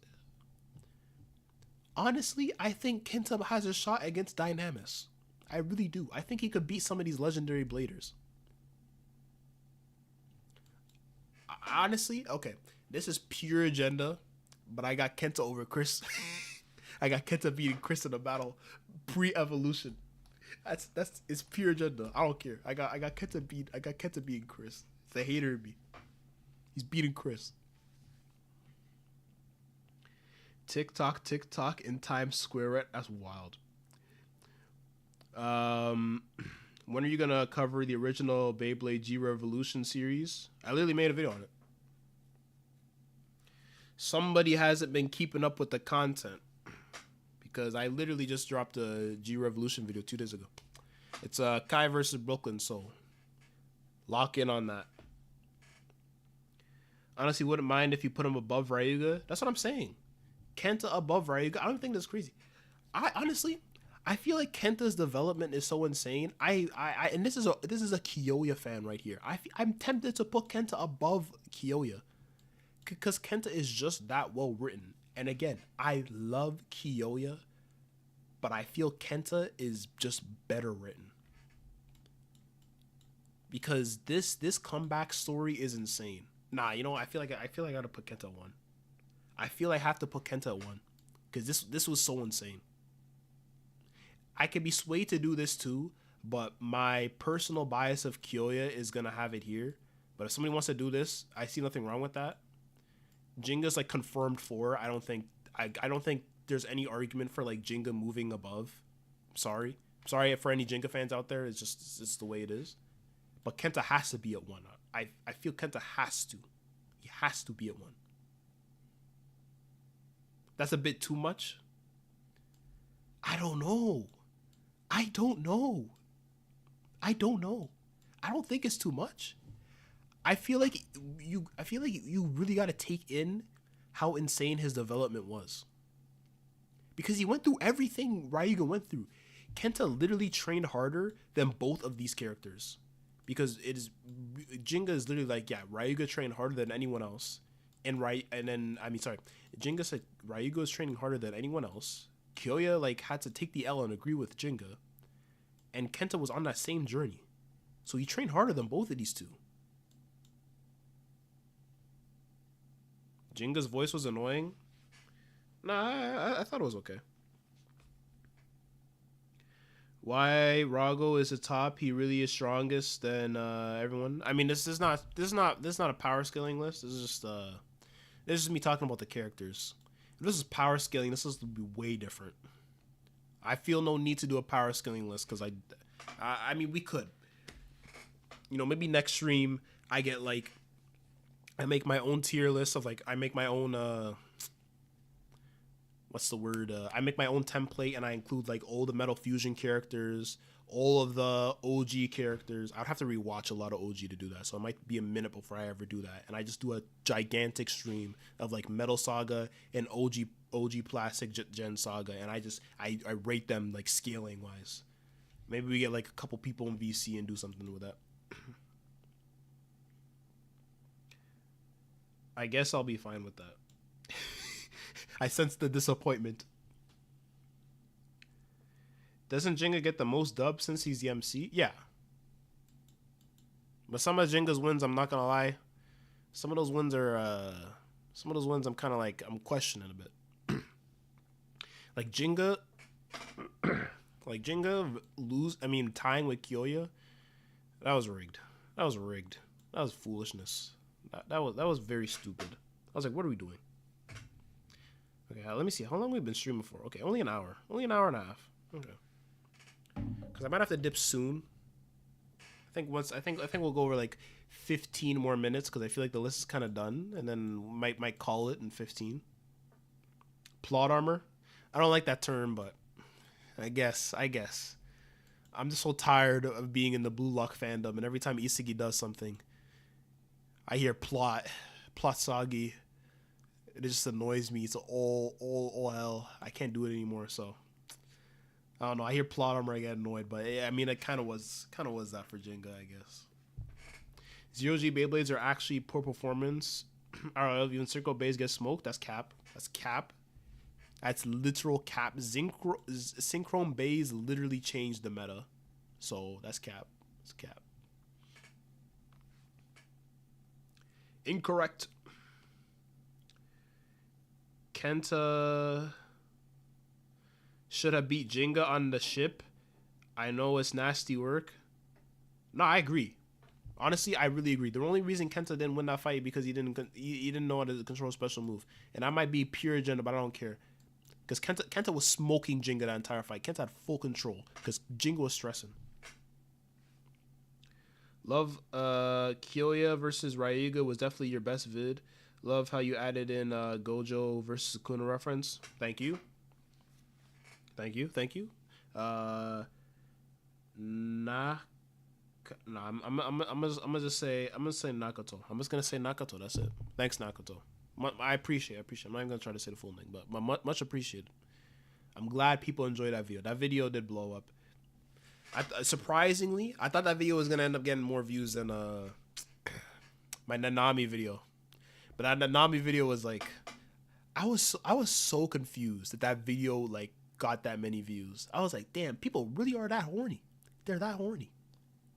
Honestly, I think Kenta has a shot against Dynamis. I really do. I think he could beat some of these legendary bladers. Honestly, okay, this is pure agenda, but I got Kenta over Chris. I got Kenta beating Chris in a battle pre-evolution. It's pure agenda. I don't care. I got Kenta beating Chris. It's a hater in me. He's beating Chris. TikTok in Times Square. That's wild. When are you gonna cover the original Beyblade G Revolution series? I literally made a video on it. Somebody hasn't been keeping up with the content because I literally just dropped a G Revolution video 2 days ago. It's Kai versus Brooklyn, so lock in on that. Honestly, wouldn't mind if you put him above Ryuga. That's what I'm saying. Kenta above Ryuga. I don't think that's crazy. I feel like Kenta's development is so insane. And this is a Kyoya fan right here. I'm tempted to put Kenta above Kyoya because Kenta is just that well written. And again, I love Kyoya, but I feel Kenta is just better written because this comeback story is insane. Nah, you know, I feel like I gotta put Kenta at 1. I feel I have to put Kenta at 1 because this was so insane. I could be swayed to do this too, but my personal bias of Kyoya is gonna have it here. But if somebody wants to do this, I see nothing wrong with that. Jinga's like confirmed 4. I don't think there's any argument for like Jinga moving above. Sorry for any Jinga fans out there. It's the way it is. But Kenta has to be at 1. I feel Kenta has to. He has to be at 1. That's a bit too much. I don't know. I don't know. I don't know. I don't think it's too much. I feel like you really got to take in how insane his development was. Because he went through everything Ryuga went through. Kenta literally trained harder than both of these characters. Because it is Jinga is literally like, yeah, Ryuga trained harder than anyone else. Jinga said Ryuga was training harder than anyone else. Kyoya like had to take the L and agree with Jinga. And Kenta was on that same journey. So he trained harder than both of these two. Jinga's voice was annoying. Nah, I thought it was okay. Why Rago is the top? He really is strongest than everyone. I mean, this is not a power scaling list. This is me talking about the characters. If this is power scaling, this is be way different. I feel no need to do a power scaling list because I mean we could. You know, maybe next stream I get like I make my own tier list of like I make my own what's the word? I make my own template and I include like all the Metal Fusion characters, all of the OG characters. I'd have to rewatch a lot of OG to do that, so it might be a minute before I ever do that. And I just do a gigantic stream of like Metal Saga and OG Plastic Gen Saga, and I rate them like scaling wise. Maybe we get like a couple people in VC and do something with that. I guess I'll be fine with that. I sense the disappointment. Doesn't Jinga get the most dubs since he's the MC? Yeah. But some of Jinga's wins, I'm not gonna lie, some of those wins I'm kind of like, I'm questioning a bit. Like Jinga tying with Kyoya, that was rigged. That was foolishness. That was very stupid. I was like, what are we doing? Okay, let me see. How long have we been streaming for? Okay, only an hour. Only an hour and a half. Okay. Because I might have to dip soon. I think we'll go over like 15 more minutes because I feel like the list is kind of done, and then might call it in 15. Plot armor. I don't like that term, but I guess. I'm just so tired of being in the Blue Lock fandom, and every time Isagi does something, I hear plot sagi. It just annoys me. It's all hell. I can't do it anymore. So I don't know. I hear plot armor, I get annoyed. But I mean, it kind of was that for Jenga, I guess. Zero G Beyblades are actually poor performance. RL, even Circle Bays get smoked. That's cap. That's literal cap. Synchron Bays literally changed the meta. So that's cap. It's cap. Incorrect. Kenta should have beat Jinga on the ship. I know it's nasty work. No, I agree. Honestly, I really agree. The only reason Kenta didn't win that fight because he didn't know how to control a special move. And I might be pure agenda, but I don't care. Because Kenta was smoking Jinga that entire fight. Kenta had full control because Jinga was stressing. Love Kyoya versus Ryuga was definitely your best vid. Love how you added in Gojo versus Sukuna reference. Thank you. I'm gonna say Nakato. I'm just gonna say Nakato. That's it. Thanks, Nakato. I appreciate. I'm not even gonna try to say the full name, but much appreciated. I'm glad people enjoyed that video. That video did blow up. Surprisingly, I thought that video was gonna end up getting more views than my Nanami video. But that Nanami video was like, I was so confused that video like got that many views. I was like, damn, people really are that horny. They're that horny.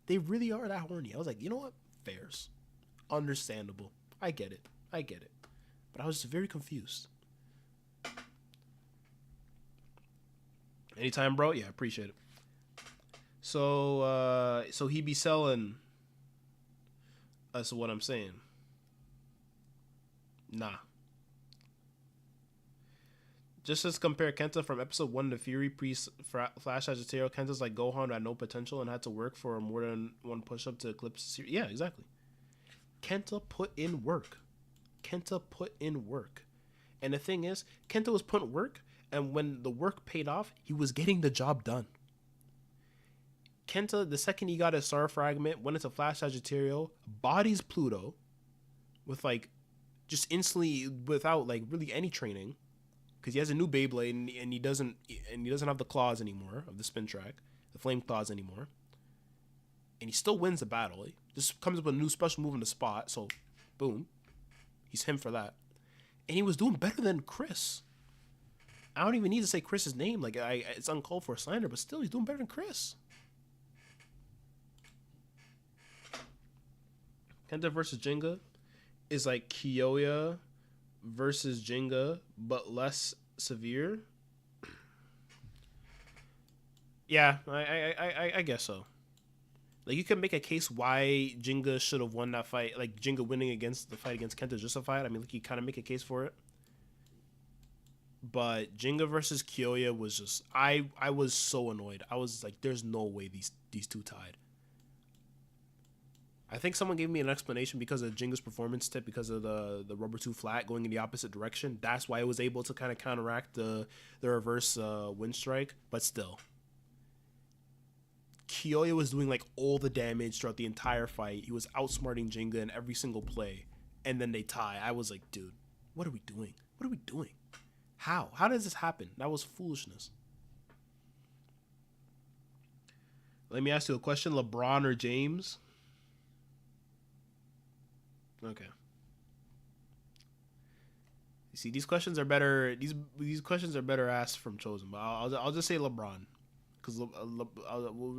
They really are that horny. I was like, you know what? Fairs. Understandable. I get it. But I was just very confused. Anytime, bro? Yeah, appreciate it. So he be selling. That's what I'm saying. Nah. Just as compare Kenta from episode 1 to Fury pre-Flash Sagittario, Kenta's like Gohan had no potential and had to work for more than one push-up to eclipse the series. Yeah, exactly. Kenta put in work. And the thing is, Kenta was putting work, and when the work paid off, he was getting the job done. Kenta, the second he got his Star Fragment, went into Flash Sagittario, bodies Pluto with like just instantly without like really any training, because he has a new Beyblade and he doesn't have the claws anymore of the spin track, the flame claws anymore, and he still wins the battle. He just comes up with a new special move in the spot, so boom, he's him for that, and he was doing better than Chris. I don't even need to say Chris's name, like it's uncalled for slander, but still he's doing better than Chris. Kenta versus Jinga is like Kyoya versus Jinga, but less severe. Yeah, I guess so. Like, you can make a case why Jinga should have won that fight. Like, Jinga winning against the fight against Kenta is justified. I mean, like, you kind of make a case for it. But Jinga versus Kyoya was just... I was so annoyed. I was like, there's no way these two tied. I think someone gave me an explanation because of Jinga's performance tip, because of the rubber 2 flat going in the opposite direction. That's why it was able to kind of counteract the reverse wind strike. But still, Kyoya was doing like all the damage throughout the entire fight. He was outsmarting Jinga in every single play, and then they tie. I was like, dude, what are we doing? What are we doing? How does this happen? That was foolishness. Let me ask you a question: LeBron or James? Okay. You see, these questions are better. These questions are better asked from Chosen, but I'll just say LeBron, because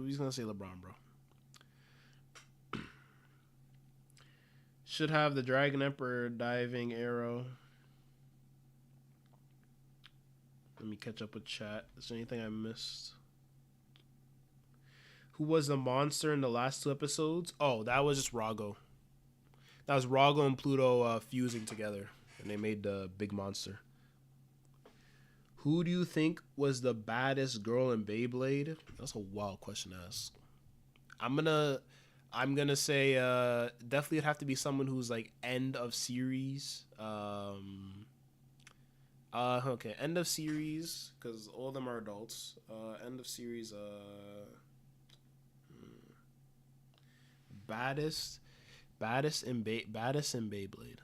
he's gonna say LeBron, bro. Should have the Dragon Emperor diving arrow. Let me catch up with chat. Is there anything I missed? Who was the monster in the last 2 episodes? Oh, that was just Rago. That was Rago and Pluto fusing together, and they made the big monster. Who do you think was the baddest girl in Beyblade? That's a wild question to ask. I'm gonna say definitely it'd have to be someone who's like end of series. Okay, end of series, because all of them are adults. End of series. Baddest in Beyblade.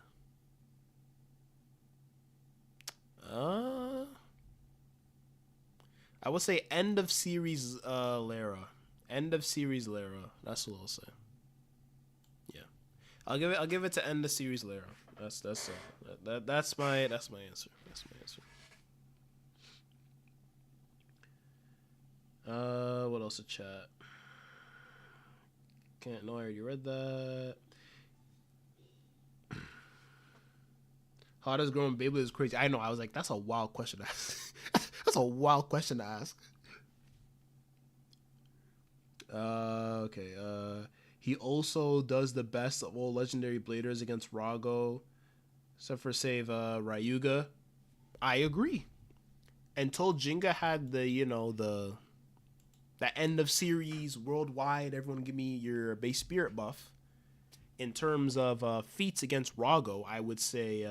I would say end of series Lara. End of series Lara. That's what I'll say. Yeah, I'll give it to end of series Lara. That's my answer. That's my answer. What else to chat? Can't know. I already read that. Hottest girl in Beyblade is crazy. I know. I was like, that's a wild question to ask. That's a wild question to ask. Okay. He also does the best of all legendary bladers against Rago, except for save Ryuga. I agree. Until Jinga had the end of series worldwide, everyone give me your base spirit buff. In terms of feats against Rago, I would say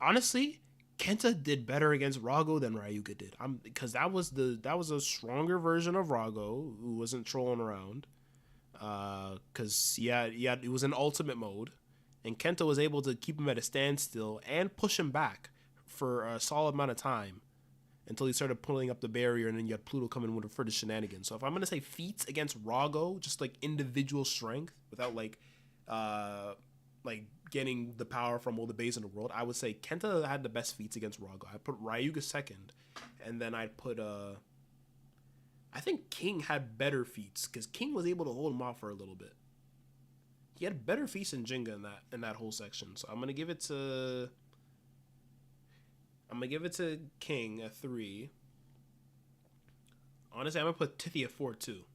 honestly, Kenta did better against Rago than Ryuga did. Because that was a stronger version of Rago who wasn't trolling around. Because it was in ultimate mode, and Kenta was able to keep him at a standstill and push him back for a solid amount of time until he started pulling up the barrier, and then you had Pluto coming with a further shenanigans. So if I'm gonna say feats against Rago, just like individual strength without like getting the power from all the bays in the world, I would say Kenta had the best feats against Rago. I put Ryuga second, and then I'd put I think King had better feats, because King was able to hold him off for a little bit. He had better feats than Jinga in that whole section. So I'm gonna give it to King at 3. Honestly, I'm gonna put Tithia at 4 too.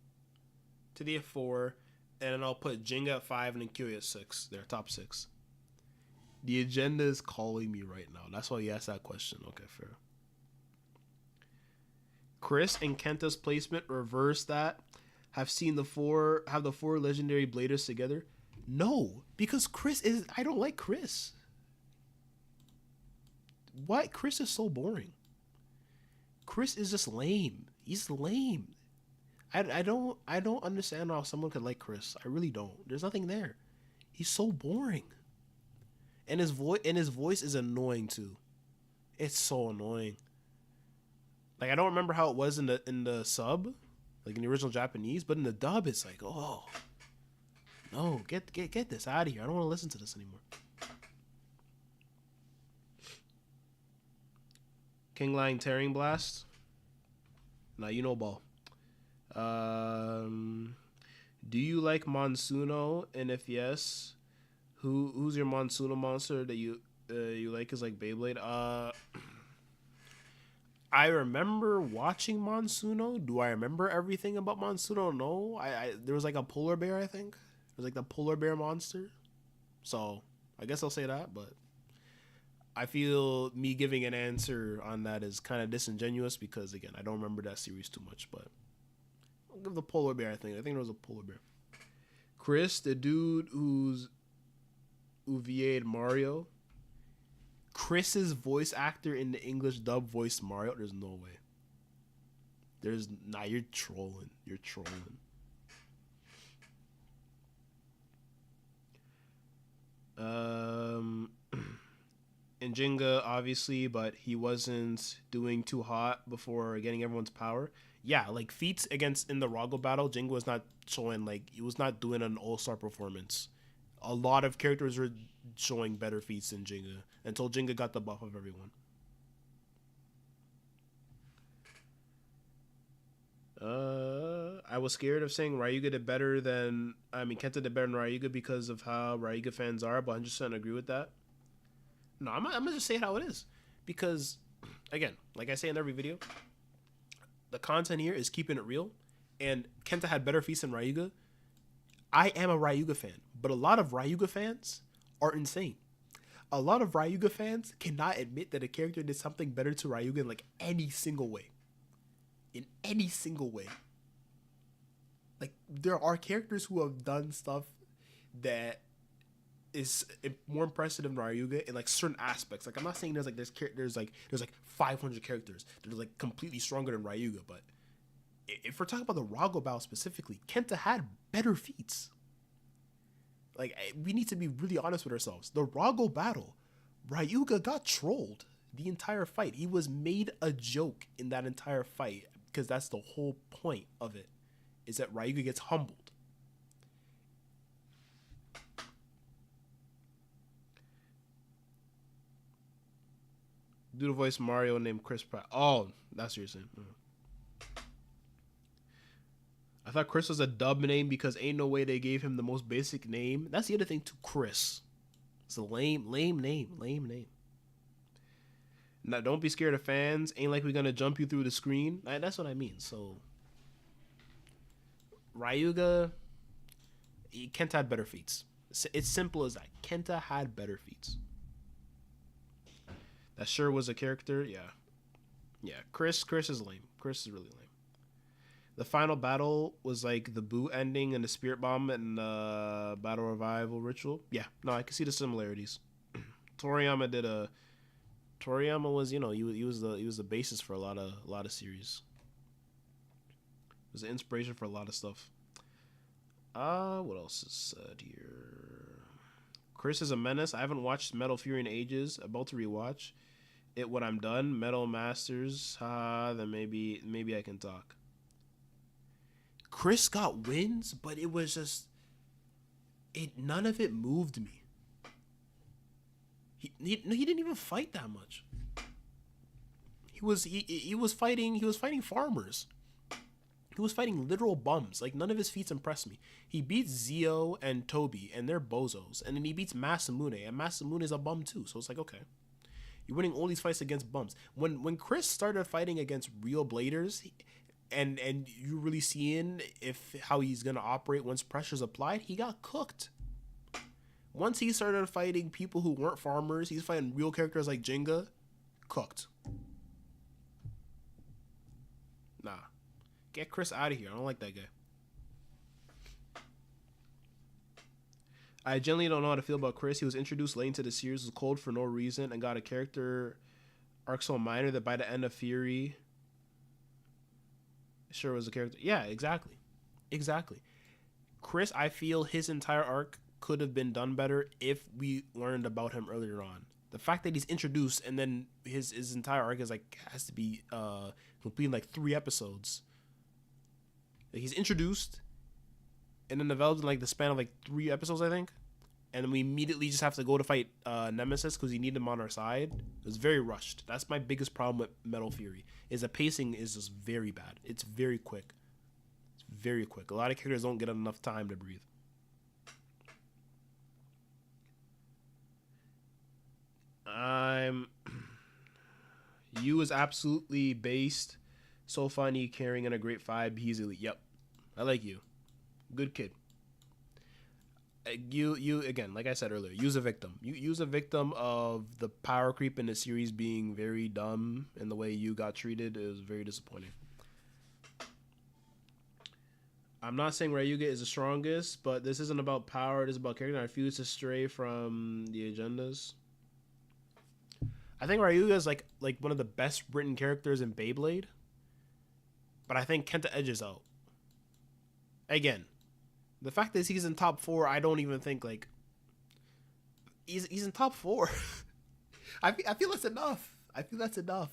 Tithia at 4, and then I'll put Jinga at 5 and then Kyoya at 6. They're top 6. The agenda is calling me right now. That's why you asked that question. Okay, fair. Chris and Kenta's placement reverse that. Have the four legendary bladers together? No, because I don't like Chris. What? Chris is so boring. Chris is just lame. He's lame. I don't understand how someone could like Chris. I really don't. There's nothing there. He's so boring. And his voice is annoying too. It's so annoying. Like I don't remember how it was in the sub, like in the original Japanese, but in the dub it's like, oh no, get this out of here. I don't want to listen to this anymore. King Lion Tearing Blast. Nah, you know ball. Do you like Monsuno? And if yes, who's your Monsuno monster that you like is like Beyblade? I remember watching Monsuno. Do I remember everything about Monsuno? No. I there was like a polar bear, I think. It was like the polar bear monster. So I guess I'll say that, but I feel me giving an answer on that is kind of disingenuous because again, I don't remember that series too much, but I'll give the polar bear, I think. I think there was a polar bear. Chris, the dude who VA'd Mario. Chris's voice actor in the English dub voiced Mario. There's no way. You're trolling. You're trolling. And Jenga, obviously, but he wasn't doing too hot before getting everyone's power. Yeah, like feats against in the Rago battle, Jenga was not showing like he was not doing an all-star performance. A lot of characters were showing better feats than Jenga until Jenga got the buff of everyone. I was scared of saying Ryuga did better than Kenta did better than Ryuga because of how Ryuga fans are, but 100% agree with that. No, I'm gonna just say it how it is, because again, like I say in every video, the content here is keeping it real, and Kenta had better feats than Ryuga. I am a Ryuga fan, but a lot of Ryuga fans are insane. A lot of Ryuga fans cannot admit that a character did something better to Ryuga in like any single way. In any single way. Like there are characters who have done stuff that is more impressive than Ryuga in like certain aspects. Like I'm not saying there's like 500 characters that are like completely stronger than Ryuga, but if we're talking about the Rago battle specifically, Kenta had better feats. Like we need to be really honest with ourselves. The Rago battle, Ryuga got trolled the entire fight. He was made a joke in that entire fight because that's the whole point of it, is that Ryuga gets humbled. Do the voice Mario named Chris Pratt. Oh, that's what you're saying. I thought Chris was a dub name because ain't no way they gave him the most basic name. That's the other thing to Chris. It's a lame name. Now, don't be scared of fans. Ain't like we're gonna jump you through the screen. That's what I mean. So, Ryuga, Kenta had better feats. It's simple as that. Kenta had better feats. That sure was a character. Yeah. Chris is lame. Chris is really lame. The final battle was like the Boo ending and the Spirit Bomb and the Battle Revival Ritual. Yeah, no, I can see the similarities. Toriyama was, he was the basis for a lot of series. It was the inspiration for a lot of stuff. What else is said here? Chris is a menace. I haven't watched Metal Fury in ages. About to rewatch it when I'm done. Metal Masters. Then maybe I can talk. Chris got wins, but it was just none of it moved me. He didn't even fight that much. He was fighting farmers. He was fighting literal bums. Like none of his feats impressed me. He beats Zio and Toby and they're bozos, and then he beats Masamune, and Masamune is a bum too. So it's like, okay, you're winning all these fights against bums. When Chris started fighting against real bladers, and you really seeing how he's gonna operate once pressure's applied, he got cooked. Once he started fighting people who weren't farmers, he's fighting real characters like Jenga, cooked. Nah. Get Chris out of here. I don't like that guy. I genuinely don't know how to feel about Chris. He was introduced late into the series, was cold for no reason, and got a character arc so minor that by the end of Fury, sure was a character. Yeah, exactly. Exactly. Chris, I feel his entire arc could have been done better if we learned about him earlier on. The fact that he's introduced and then his entire arc is like has to be complete in like 3 episodes. Like he's introduced and then developed in like the span of like 3 episodes, I think. And then we immediately just have to go to fight Nemesis because we need him on our side. It was very rushed. That's my biggest problem with Metal Fury. Is the pacing is just very bad. It's very quick. It's very quick. A lot of characters don't get enough time to breathe. You is absolutely based. So funny, caring, and a great vibe. He's elite. Yep. I like you. Good kid. You again, like I said earlier, use a victim. You use a victim of the power creep in the series being very dumb, and the way you got treated is very disappointing. I'm not saying Ryuga is the strongest, but this isn't about power. It is about character. I refuse to stray from the agendas. I think Ryuga is like one of the best written characters in Beyblade, but I think Kenta edges out. Again, the fact that he's in top 4, I don't even think like he's in top 4. I feel that's enough. I feel that's enough.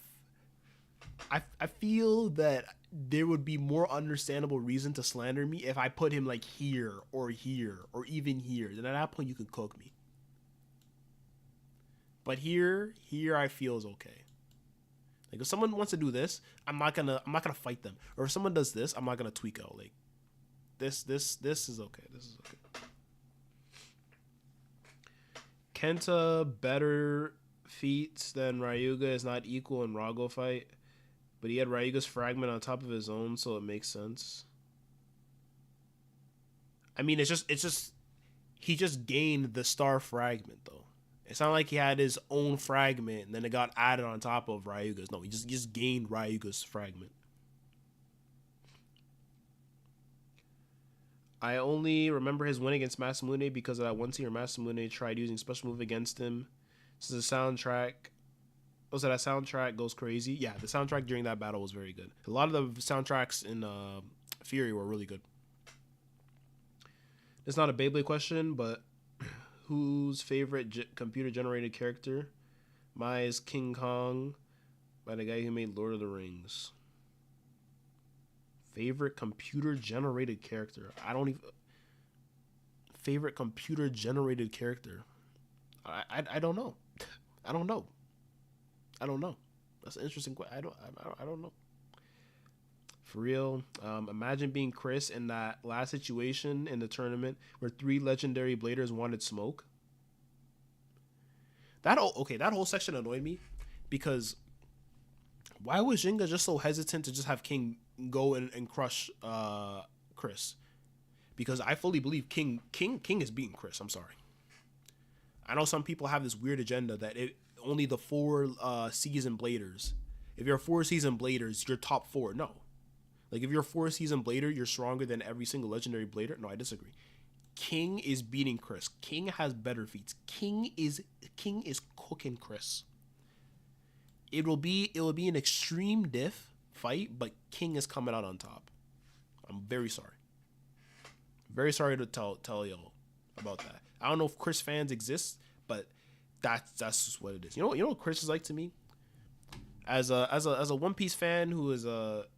I feel that there would be more understandable reason to slander me if I put him like here or even here. Then at that point you could cook me. But here I feel is okay. Like if someone wants to do this, I'm not gonna fight them. Or if someone does this, I'm not gonna tweak out. Like this is okay. This is okay. Kenta better feats than Ryuga is not equal in Rago fight, but he had Ryuga's fragment on top of his own, so it makes sense. I mean, it's just he just gained the star fragment though. It's not like he had his own fragment and then it got added on top of Ryuga's. No, he just gained Ryuga's fragment. I only remember his win against Masamune because of that one scene where Masamune tried using special move against him. So the soundtrack... Oh, so that soundtrack goes crazy? Yeah, the soundtrack during that battle was very good. A lot of the soundtracks in Fury were really good. It's not a Beyblade question, but... Whose favorite computer-generated character? Mine is King Kong by the guy who made Lord of the Rings. Favorite computer-generated character? I don't even... Favorite computer-generated character? I don't know. I don't know. I don't know. That's an interesting question. I don't know. For real, imagine being Chris in that last situation in the tournament where 3 legendary bladers wanted smoke. That whole section annoyed me because why was Jinga just so hesitant to just have King go and crush Chris? Because I fully believe King is beating Chris. I'm sorry. I know some people have this weird agenda that only the 4 season bladers. If you're 4 season bladers, you're top 4. No. Like, if you're a 4-season blader, you're stronger than every single legendary blader. No, I disagree. King is beating Chris. King has better feats. King is cooking Chris. It will be an extreme diff fight, but King is coming out on top. I'm very sorry. Very sorry to tell y'all about that. I don't know if Chris fans exist, but that's just what it is. You know what Chris is like to me? As a One Piece fan who is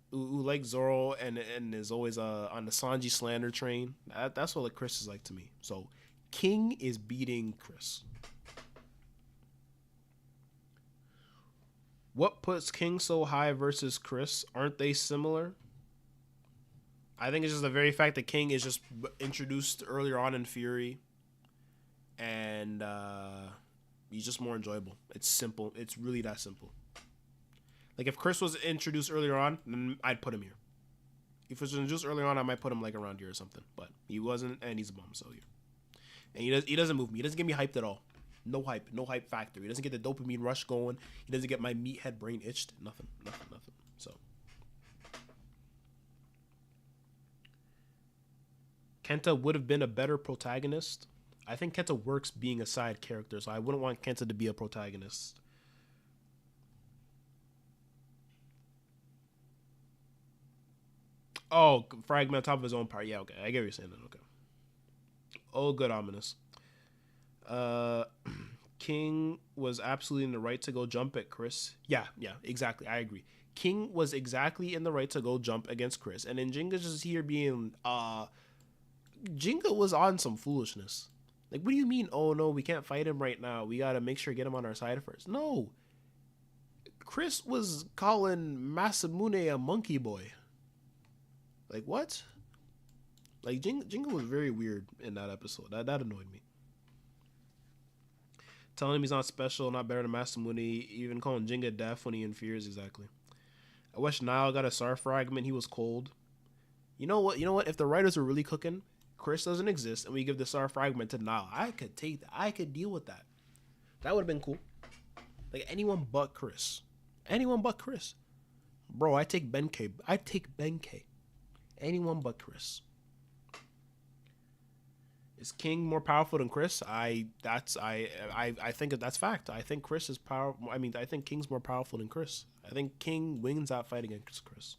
who likes Zoro and is always on the Sanji slander train. That's what Chris is like to me. So King is beating Chris. What puts King so high versus Chris? Aren't they similar? I think it's just the very fact that King is just introduced earlier on in Fury, and he's just more enjoyable. It's simple. It's really that simple. Like, if Chris was introduced earlier on, then I'd put him here. If he was introduced earlier on, I might put him, like, around here or something. But he wasn't, and he's a bum, so here. And he doesn't move me. He doesn't get me hyped at all. No hype factor. He doesn't get the dopamine rush going. He doesn't get my meathead brain itched. Nothing. So. Kenta would have been a better protagonist. I think Kenta works being a side character, so I wouldn't want Kenta to be a protagonist. Oh, fragment on top of his own part. Yeah, okay. I get what you're saying then. Okay. Oh, good, ominous. Uh, King was absolutely in the right to go jump at Chris. Yeah, exactly. I agree. King was exactly in the right to go jump against Chris. And then Jenga's just here being, Jenga was on some foolishness. Like, what do you mean? Oh, no, we can't fight him right now. We got to make sure to get him on our side first. No. Chris was calling Masamune a monkey boy. Like, what? Like, Jenga was very weird in that episode. That annoyed me. Telling him he's not special, not better than Masamune, even calling Jenga deaf when he infers, exactly. I wish Nile got a SAR fragment, he was cold. You know what? If the writers were really cooking, Chris doesn't exist, and we give the SAR fragment to Nile. I could take that. I could deal with that. That would have been cool. Like, anyone but Chris. Anyone but Chris. Bro, I take Benkei. I take Benkei. Anyone but Chris. Is King more powerful than Chris? I think that's fact. I think Chris is powerful. I mean, I think King's more powerful than Chris. I think King wins that fight against Chris.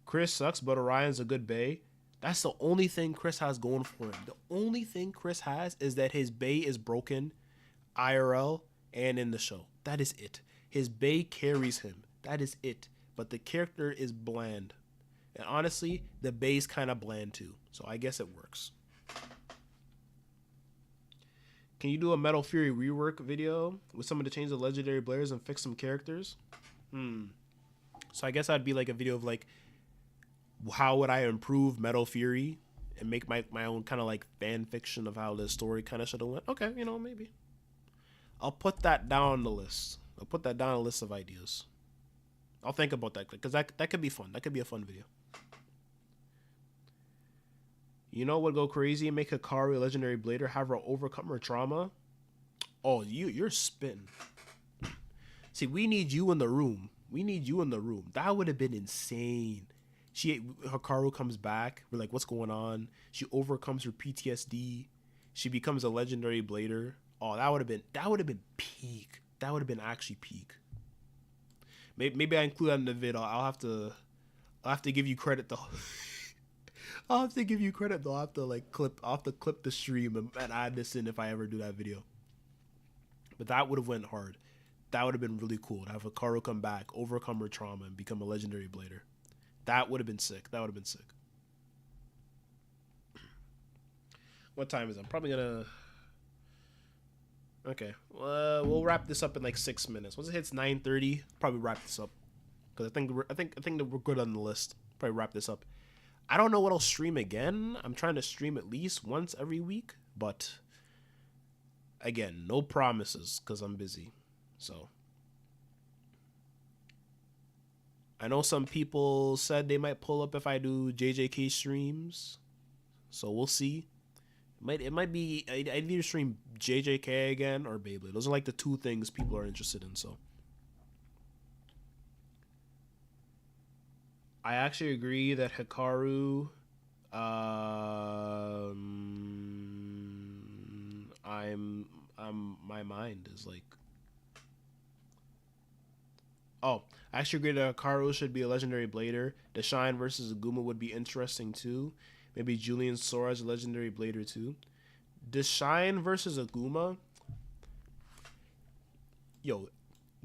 Chris sucks, but Orion's a good bae. That's the only thing Chris has going for him. The only thing Chris has is that his bae is broken, IRL, and in the show. That is it. His bae carries him. That is it. But the character is bland. And honestly, the bae's kind of bland too. So I guess it works. Can you do a Metal Fury rework video with someone to change the legendary bladers and fix some characters? So I guess I'd be like a video of like, how would I improve Metal Fury and make my own kind of like fan fiction of how the story kind of should have went. Okay, maybe. I'll put that down on the list. I'll put that down on a list of ideas. I'll think about that because that could be fun. That could be a fun video. You know what would go crazy and make Hikaru a legendary blader, have her overcome her trauma? Oh, you're spitting. See, we need you in the room. We need you in the room. That would have been insane. Hikaru comes back. We're like, what's going on? She overcomes her PTSD. She becomes a legendary blader. Oh, that would have been peak. That would have been actually peak. Maybe I include that in the vid. I'll have to give you credit though. I'll have to give you credit though. I'll have to clip the stream and add this in if I ever do that video. But that would have went hard. That would have been really cool to have Hikaru come back, overcome her trauma, and become a legendary blader. That would have been sick. What time is it? I'm probably gonna. Okay, we'll wrap this up in like 6 minutes. Once it hits 9:30, probably wrap this up because I think that we're good on the list. Probably wrap this up. I don't know what I'll stream again. I'm trying to stream at least once every week, but again, no promises because I'm busy. So I know some people said they might pull up if I do JJK streams, so we'll see. It might be I'd either stream JJK again or Beyblade. Those are like the two things people are interested in. So I actually agree that Hikaru. My mind is like. Oh, I actually agree that Hikaru should be a legendary blader. The Shine versus Aguma would be interesting too. Maybe Julian Sora as a legendary blader too. Deshine versus Aguma. Yo,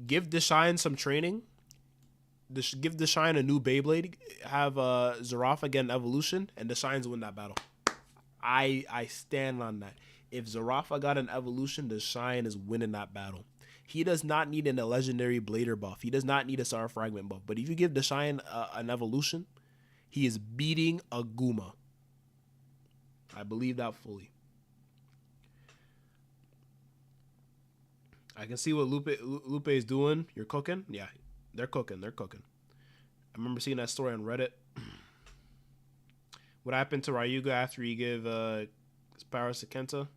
give Deshine some training. Give Deshine a new Beyblade. Have Zarafa get an evolution, and Deshine's win that battle. I stand on that. If Zarafa got an evolution, Deshine is winning that battle. He does not need a legendary blader buff. He does not need a Star Fragment buff. But if you give Deshine an evolution, he is beating Aguma. I believe that fully. I can see what Lupe is doing. You're cooking? Yeah, they're cooking. I remember seeing that story on Reddit. What happened to Ryuga after he gave his powers to Kenta?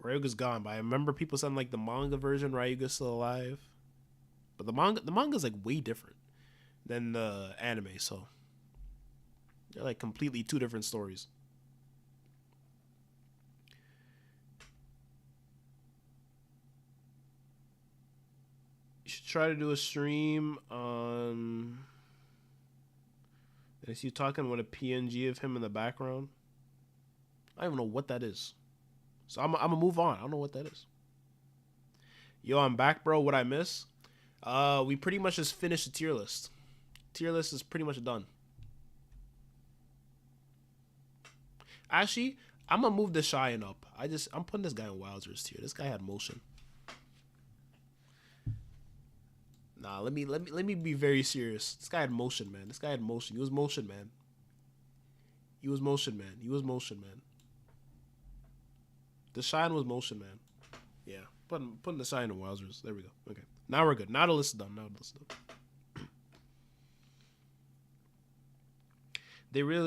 Ryuga's gone, but I remember people saying like the manga version Ryuga's still alive. But the manga's like way different than the anime, so they're like completely two different stories. You should try to do a stream on Is you talking with a PNG of him in the background? I don't even know what that is. So I'm gonna move on. I don't know what that is. Yo, I'm back, bro. What I miss? We pretty much just finished the tier list. Tier list is pretty much done. Actually, I'm gonna move the Cheyenne up. I'm putting this guy in Wowzer's tier. This guy had motion. Nah, let me be very serious. This guy had motion, man. This guy had motion. He was motion, man. He was motion, man. He was motion, man. The Cheyenne was motion, man. Yeah, putting the Cheyenne in Wowzers. There we go. Okay, now we're good. Now the list is done. They were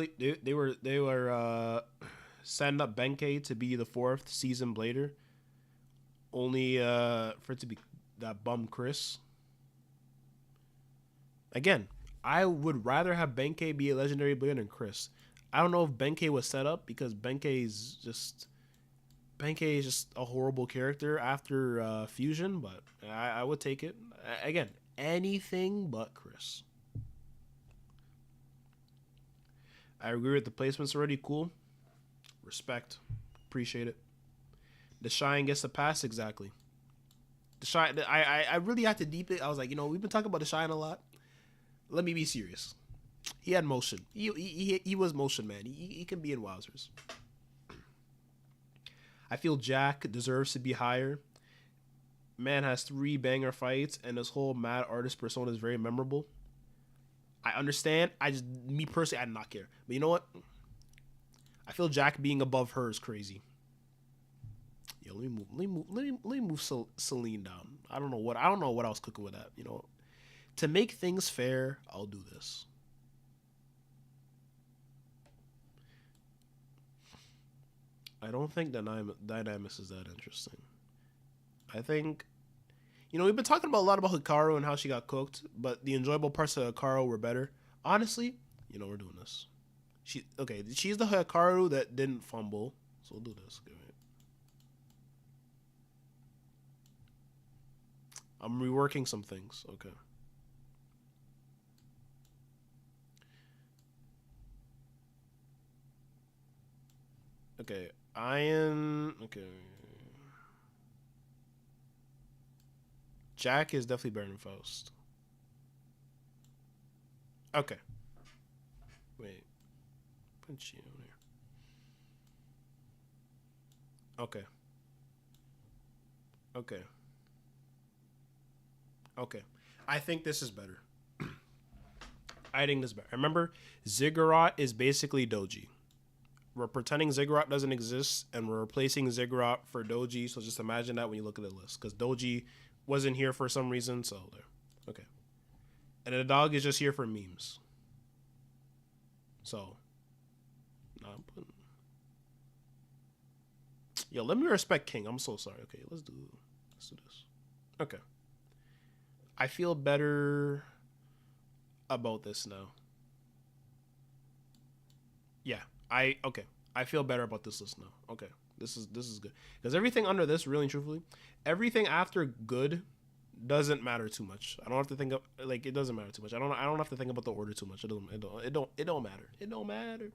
setting up Benkei to be the 4th season Blader, only for it to be that bum Chris. Again, I would rather have Benkei be a legendary Blader than Chris. I don't know if Benkei was set up because Benkei is just a horrible character after Fusion, but I would take it. Again, anything but Chris. I agree with the placements already. Cool. Respect. Appreciate it. The Shine gets the pass, exactly. The Shine, I really had to deep it. I was like, we've been talking about the Shine a lot. Let me be serious. He had motion. He was motion, man. He can be in Wowzers. I feel Jack deserves to be higher. Man has 3 banger fights, and his whole mad artist persona is very memorable. I understand. Me personally, I do not care. But you know what? I feel Jack being above her is crazy. Yo, let me move Celine down. I don't know what I was cooking with that. To make things fair, I'll do this. I don't think Dynamics is that interesting. I think, we've been talking about a lot about Hikaru and how she got cooked, but the enjoyable parts of Hikaru were better. Honestly, we're doing this. She's the Hikaru that didn't fumble, so we'll do this. Okay, right. I'm reworking some things. Okay. Okay, okay. Jack is definitely better than Faust. Okay. Wait. Punch you on here. Okay. Okay. Okay. I think this is better. I think this is better. Remember, Ziggurat is basically Doji. We're pretending Ziggurat doesn't exist, and we're replacing Ziggurat for Doji. So just imagine that when you look at the list, because Doji wasn't here for some reason. So there, okay. And the dog is just here for memes. So, yo, let me respect King. I'm so sorry. Okay, let's do this. Okay. I feel better about this now. Yeah. I feel better about this list now. Okay, this is good because everything under this, really and truthfully, everything after good doesn't matter too much. I don't have to think of it doesn't matter too much. I don't have to think about the order too much. It don't matter. It don't matter.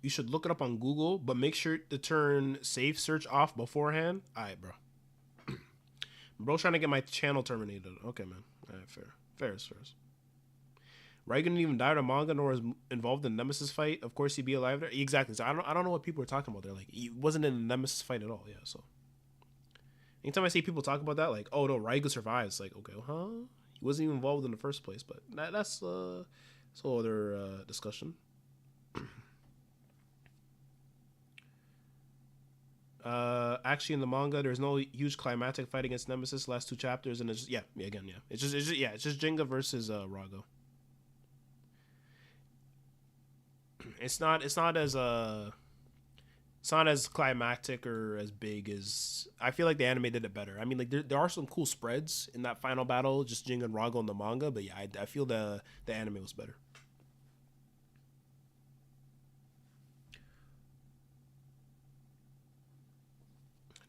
You should look it up on Google, but make sure to turn safe search off beforehand. All right, bro. Bro's trying to get my channel terminated. Okay, man. All right, fair is fair. Raigan didn't even die to manga nor was involved in the Nemesis fight. Of course, he'd be alive there. Exactly. So I don't know what people are talking about there. Like, he wasn't in the Nemesis fight at all. Yeah. So anytime I see people talk about that, like, oh no, Raiga survives. Like, okay, huh? He wasn't even involved in the first place. But that's a whole other discussion. Actually in the manga there's no huge climactic fight against Nemesis last 2 chapters, and it's just it's just Jinga versus Rago. It's not as climactic or as big as I feel like the anime did it better. I mean, like there are some cool spreads in that final battle, just Jinga and Rago in the manga, but yeah, I feel the anime was better.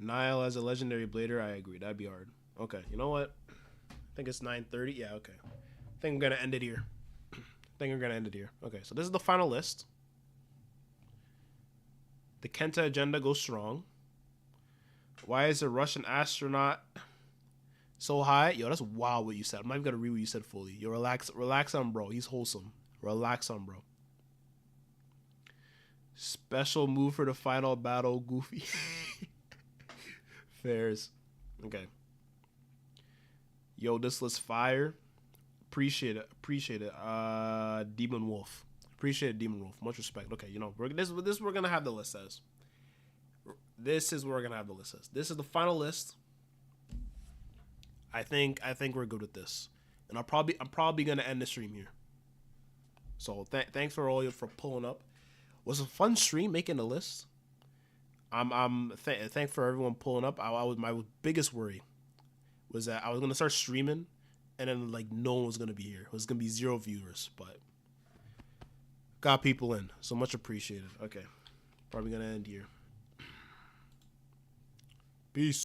Nile as a legendary blader, I agree. That'd be hard. Okay, you know what? I think it's 9:30. Yeah, okay. I think I'm gonna end it here. Okay, so this is the final list. The Kenta agenda goes strong. Why is a Russian astronaut so high? Yo, that's wild what you said. I'm not even gonna read what you said fully. Yo, relax on bro. He's wholesome. Relax on bro. Special move for the final battle, Goofy. Fairs. Okay. Yo, this list fire. Appreciate it. Demon Wolf. Appreciate it, Demon Wolf. Much respect. Okay, you know, this we're gonna have the list as. This is where we're gonna have the list as. This is the final list. I think we're good with this, and I'm probably gonna end the stream here. So thanks for all you for pulling up. Was a fun stream making the list. Thanks for everyone pulling up. My biggest worry was that I was gonna start streaming, and then like no one was gonna be here. It was gonna be 0 viewers, but got people in, so much appreciated. Okay, probably gonna end here. Peace.